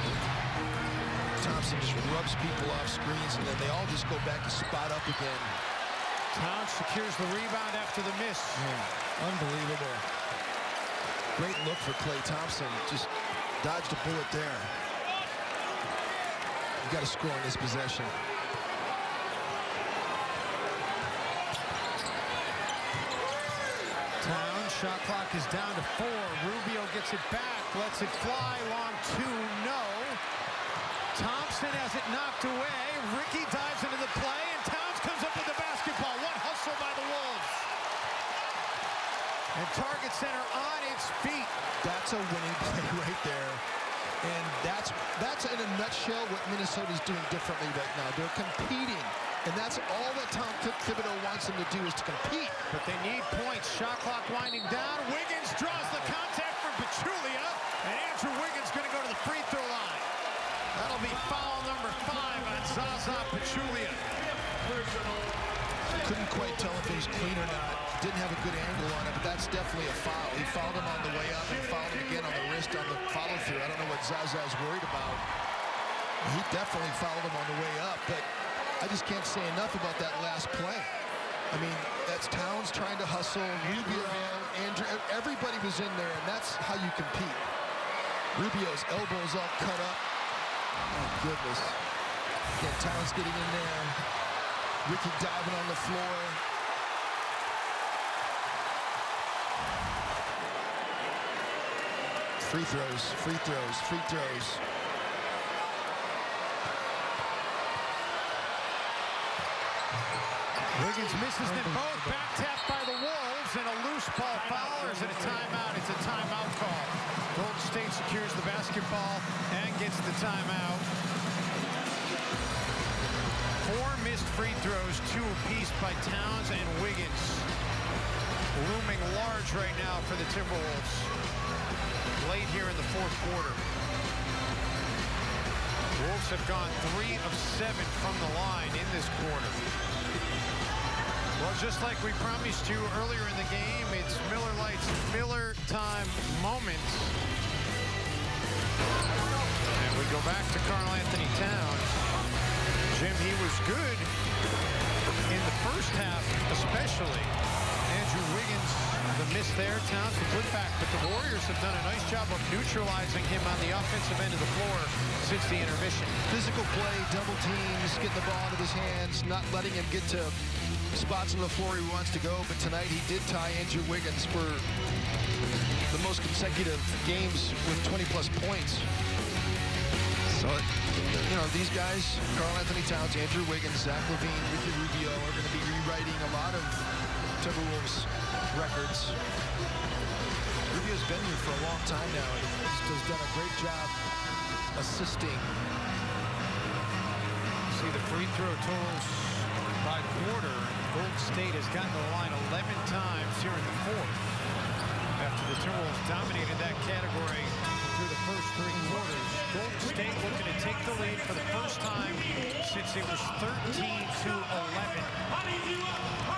Thompson just rubs people off screens, and then they all just go back to spot up again. Towns secures the rebound after the miss. Unbelievable. Great look for Klay Thompson. Just dodged a bullet there. You got to score on this possession. Towns, shot clock is down to 4. Rubio gets it back, lets it fly, long 2, no. Thompson has it knocked away. Ricky dives into the play, and Towns comes up with the basketball. What hustle by the Wolves. And Target Center on its feet. That's a winning play right there. And that's in a nutshell what Minnesota's doing differently right now. They're competing. And that's all that Tom Thibodeau wants them to do, is to compete. But they need points. Shot clock winding down. Wiggins draws the contact from Pachulia. And Andrew Wiggins going to go to the free throw line. That'll be foul number 5 on Zaza Pachulia. Couldn't quite tell if it was clean or not. Didn't have a good angle on it, but that's definitely a foul. He fouled him on the way up and fouled him again on the wrist on the follow-through. I don't know what Zaza's worried about. He definitely fouled him on the way up, but I just can't say enough about that last play. I mean, that's Towns trying to hustle, Rubio, Andrew, everybody was in there, and that's how you compete. Rubio's elbows all cut up. Oh, goodness. Again, Towns getting in there. Ricky diving on the floor. Free throws, free throws, free throws. Wiggins misses them both. Back tapped by the Wolves, and a loose ball foul. Or is it a timeout? It's a timeout call. Golden State secures the basketball and gets the timeout. 4 missed free throws, 2 apiece by Towns and Wiggins. Looming large right now for the Timberwolves. Late here in the fourth quarter. Wolves have gone 3 of 7 from the line in this quarter. Well, just like we promised you earlier in the game, it's Miller Lite's Miller time moment. And we go back to Karl Anthony Towns. Jim, he was good in the first half, especially. Andrew Wiggins, the miss there. Towns, the putback. But the Warriors have done a nice job of neutralizing him on the offensive end of the floor since the intermission. Physical play, double teams, getting the ball out of his hands, not letting him get to spots on the floor he wants to go. But tonight he did tie Andrew Wiggins for the most consecutive games with 20-plus points. So, you know, these guys, Karl Anthony Towns, Andrew Wiggins, Zach LaVine, Ricky Rubio, are going to be rewriting a lot of Timberwolves records. Rubio's been here for a long time now, and has done a great job assisting. See the free throw totals by quarter. Golden State has gotten to the line 11 times here in the fourth, after the Timberwolves dominated that category through the first 3 quarters. Golden State looking to take the lead for the first time since it was 13-11.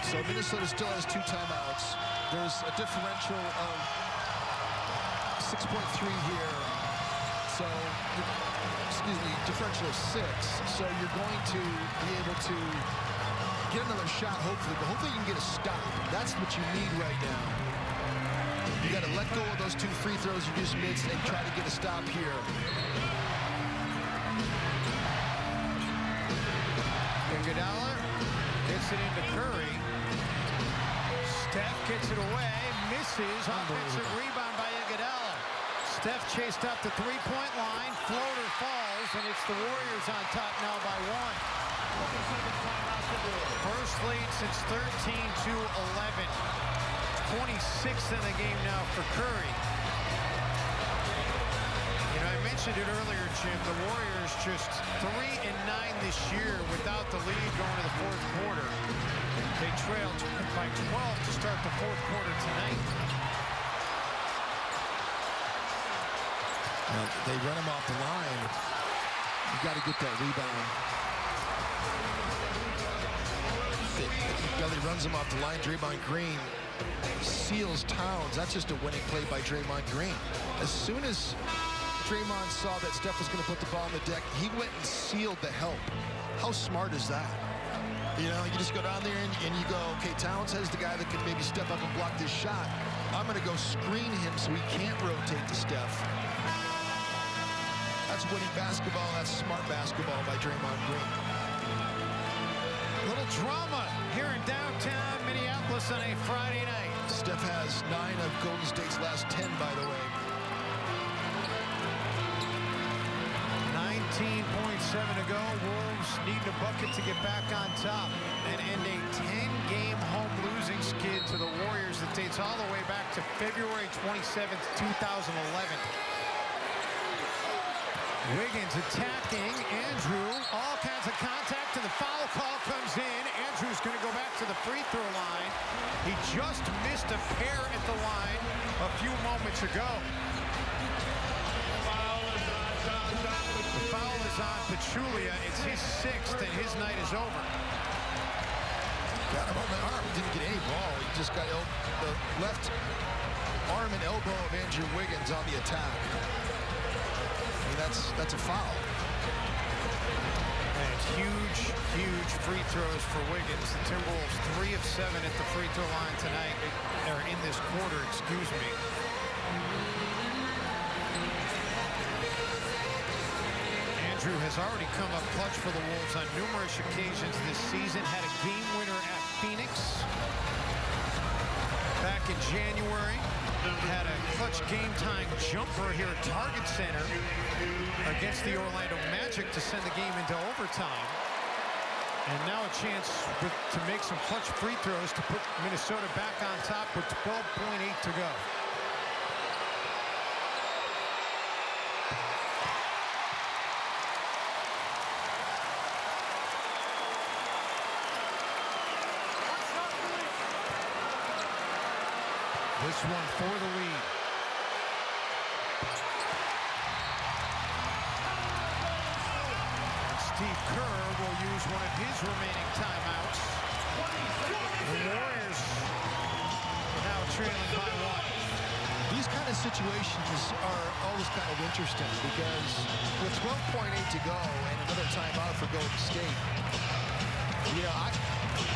So Minnesota still has 2 timeouts. There's a differential of 6.3 here. So, excuse me, differential of 6. So you're going to be able to get another shot, hopefully, but hopefully you can get a stop. That's what you need right now. You got to let go of those 2 free throws you just missed and try to get a stop here. Iguodala gets it into Curry. Steph gets it away, misses. Offensive rebound by Iguodala. Steph chased up the 3-point line. Floater falls, and it's the Warriors on top now by 1. First lead since 13-11. 26th in the game now for Curry. You know, I mentioned it earlier, Jim. The Warriors just 3-9 this year without the lead going to the fourth quarter. They trailed by 12 to start the fourth quarter tonight. They run him off the line. You got to get that rebound. Belly runs him off the line. Draymond Green seals Towns. That's just a winning play by Draymond Green. As soon as Draymond saw that Steph was going to put the ball on the deck, he went and sealed the help. How smart is that? You know, you just go down there and you go, okay, Towns has the guy that can maybe step up and block this shot. I'm going to go screen him so he can't rotate to Steph. That's winning basketball. That's smart basketball by Draymond Green. Little drama here in downtown Minneapolis on a Friday night. Steph has 9 of Golden State's last 10, by the way. 19.7 to go. Wolves need a bucket to get back on top and end a 10-game home losing skid to the Warriors that dates all the way back to February 27th, 2011. Wiggins attacking Andrew. All kinds of contact, and the foul call comes in. Andrew's going to go back to the free throw line. He just missed a pair at the line a few moments ago. The foul is is on Pachulia. It's his 6th, and his night is over. Got him on the arm. Didn't get any ball. He just got the left arm and elbow of Andrew Wiggins on the attack. I mean, that's a foul. And huge free throws for Wiggins. The Timberwolves 3 of 7 at the free throw line tonight, or in this quarter, excuse me. Andrew has already come up clutch for the Wolves on numerous occasions this season. Had a game winner at Phoenix back in January. Had a clutch game-time jumper here at Target Center against the Orlando Magic to send the game into overtime. And now a chance to make some clutch free throws to put Minnesota back on top with 12.8 to go. This one for the lead. And Steve Kerr will use one of his remaining timeouts. The Warriors now trailing by 1. These kind of situations are always kind of interesting because with 12.8 to go and another timeout for Golden State, you know,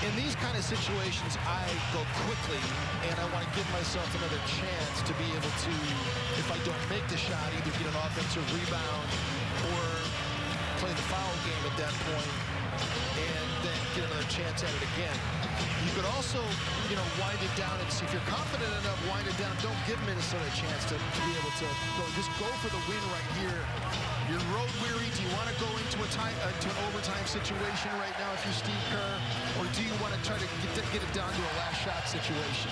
in these kind of situations, I go quickly, and I want to give myself another chance to be able to, if I don't make the shot, either get an offensive rebound or play the foul game at that point and then get another chance at it again. You could also, you know, wind it down and see if you're confident enough, wind it down. Don't give Minnesota a chance to be able to go. Just go for the win right here. You're road weary. Do you want to go into an overtime situation right now if you're Steve Kerr, or do you want to try to get it down to a last shot situation?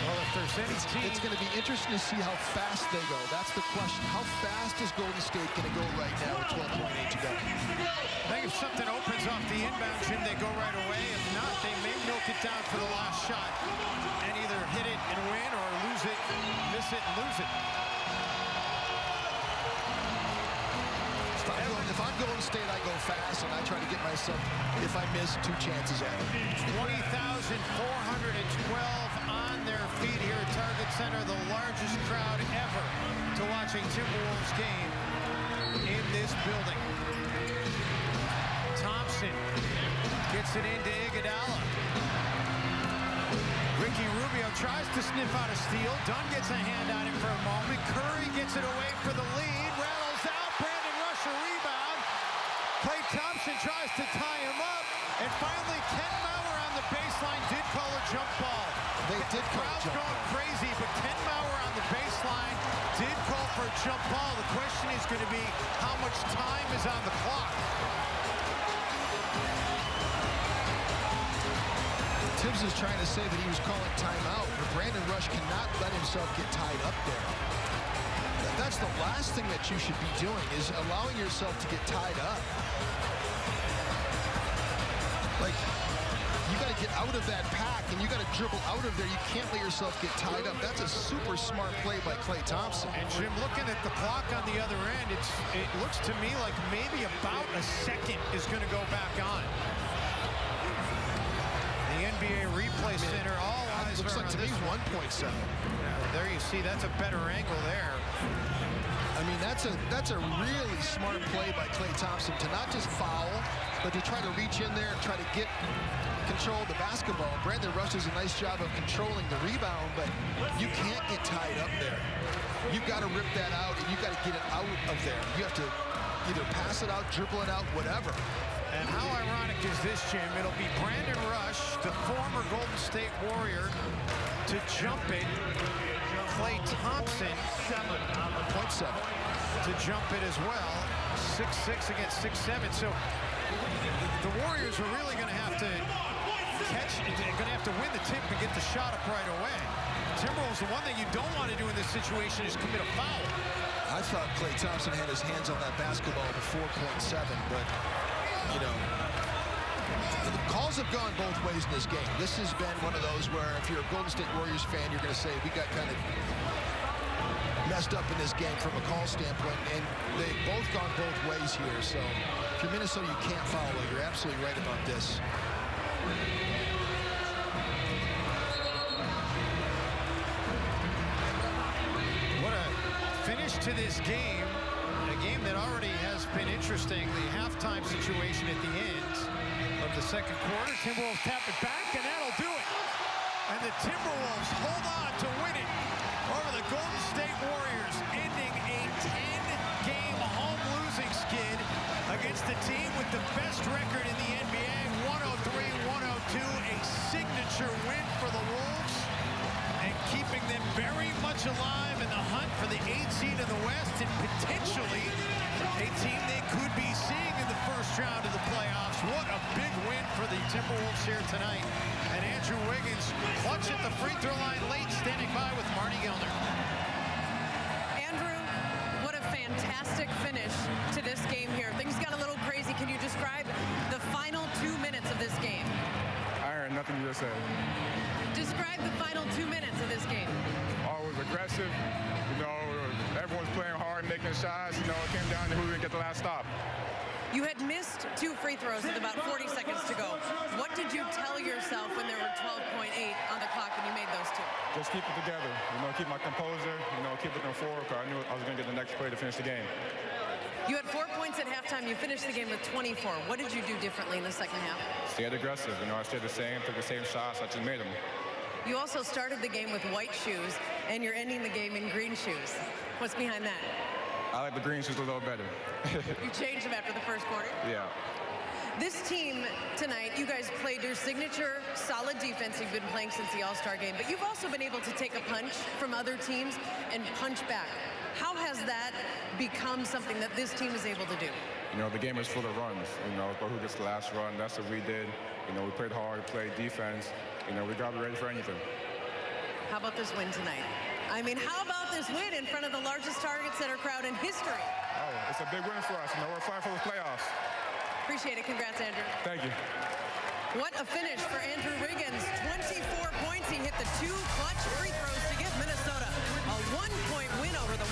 Well, if there's any team, it's going to be interesting to see how fast they go. That's the question. How fast is Golden State going to go right now with 12.8 to go? I think if something opens off the inbound, Jim, they go right away. If not, they may milk it down for the last shot and either hit it and win or lose it, miss it and lose it. If I'm Golden State, I go fast, and I try to get myself, if I miss, 2 chances at it. 20,412 on their feet here at Target Center, the largest crowd ever to watch a Timberwolves game in this building. Thompson gets it into Iguodala. Ricky Rubio tries to sniff out a steal. Dunn gets a hand on him for a moment. Curry gets it away for the lead. Rattles out. Brandon Rush a rebound. Klay Thompson tries to tie him up. And finally, Ken Mauer on the baseline did call a jump ball. They did call a jump ball. Going crazy, but Ken Mauer on the baseline did call for a jump ball. The question is going to be how much time is on the clock. Tibbs is trying to say that he was calling timeout, but Brandon Rush cannot let himself get tied up there. That's the last thing that you should be doing, is allowing yourself to get tied up. Like, you got to get out of that pack, and you got to dribble out of there. You can't let yourself get tied up. That's a super smart play by Klay Thompson. And Jim, looking at the clock on the other end, it looks to me like maybe about a second is going to go back on. The NBA Replay Center, all eyes looks are like on to me this 1.7. There you see, that's a better angle there. I mean, that's a really smart play by Klay Thompson to not just foul, but to try to reach in there and try to get control of the basketball. Brandon Rush does a nice job of controlling the rebound, but you can't get tied up there. You've got to rip that out, and you've got to get it out of there. You have to either pass it out, dribble it out, whatever. And how ironic is this, Jim? It'll be Brandon Rush, the former Golden State Warrior, to jump it. Klay Thompson, 0.7, to jump it as well. 6'6" against 6'7". So the Warriors are really going to have to win the tip and get the shot up right away. Timberwolves, the one thing you don't want to do in this situation is commit a foul. I thought Klay Thompson had his hands on that basketball at 4.7, but, you know, the calls have gone both ways in this game. This has been one of those where if you're a Golden State Warriors fan, you're going to say we got kind of messed up in this game from a call standpoint, and they've both gone both ways here. So if you're Minnesota, you can't foul. You're absolutely right about this. What a finish to this game. A game that already has been interesting. The halftime situation at the end of the second quarter. Timberwolves tap it back, and that'll do it. And the Timberwolves hold on to win it over the Golden State Warriors, ending a 10-game home losing skid against the team with the best record in the NBA, 103-102, a signature win for the Wolves, and keeping them very much alive in the hunt for the 8th seed in the West, and potentially a team they could be seeing in the first round of the playoffs. What a big win for the Timberwolves here tonight. And Andrew Wiggins clutch at the free throw line late, standing by with Marty Gilner. Andrew, what a fantastic finish to this game here. Things got a little crazy. Can you describe the final 2 minutes of this game? I heard nothing you just said. Describe the final 2 minutes of this game. Oh, it was aggressive. You know, everyone's playing hard, making shots. You know, it came down to who didn't get the last stop. You had missed 2 free throws with about 40 seconds to go. What did you tell yourself when there were 12.8 on the clock and you made those 2? Just keep it together. You know, keep my composure. You know, keep looking forward because I knew I was going to get the next play to finish the game. You had 4 points at halftime. You finished the game with 24. What did you do differently in the second half? Stayed aggressive. You know, I stayed the same, took the same shots. I just made them. You also started the game with white shoes, and you're ending the game in green shoes. What's behind that? I like the green shoes a little better. You changed them after the first quarter? Yeah. This team tonight, you guys played your signature solid defense you've been playing since the All-Star game, but you've also been able to take a punch from other teams and punch back. How has that become something that this team is able to do? You know, the game is full of runs. You know, but who gets the last run? That's what we did. You know, we played hard, played defense. You know, we got to be ready for anything. How about this win tonight? I mean, how about this win in front of the largest Target Center crowd in history? Oh, it's a big win for us. You know, we're fighting for the playoffs. Appreciate it. Congrats, Andrew. Thank you. What a finish for Andrew Wiggins. 24 points. He hit the 2 clutch free throws to give Minnesota a 1-point win over the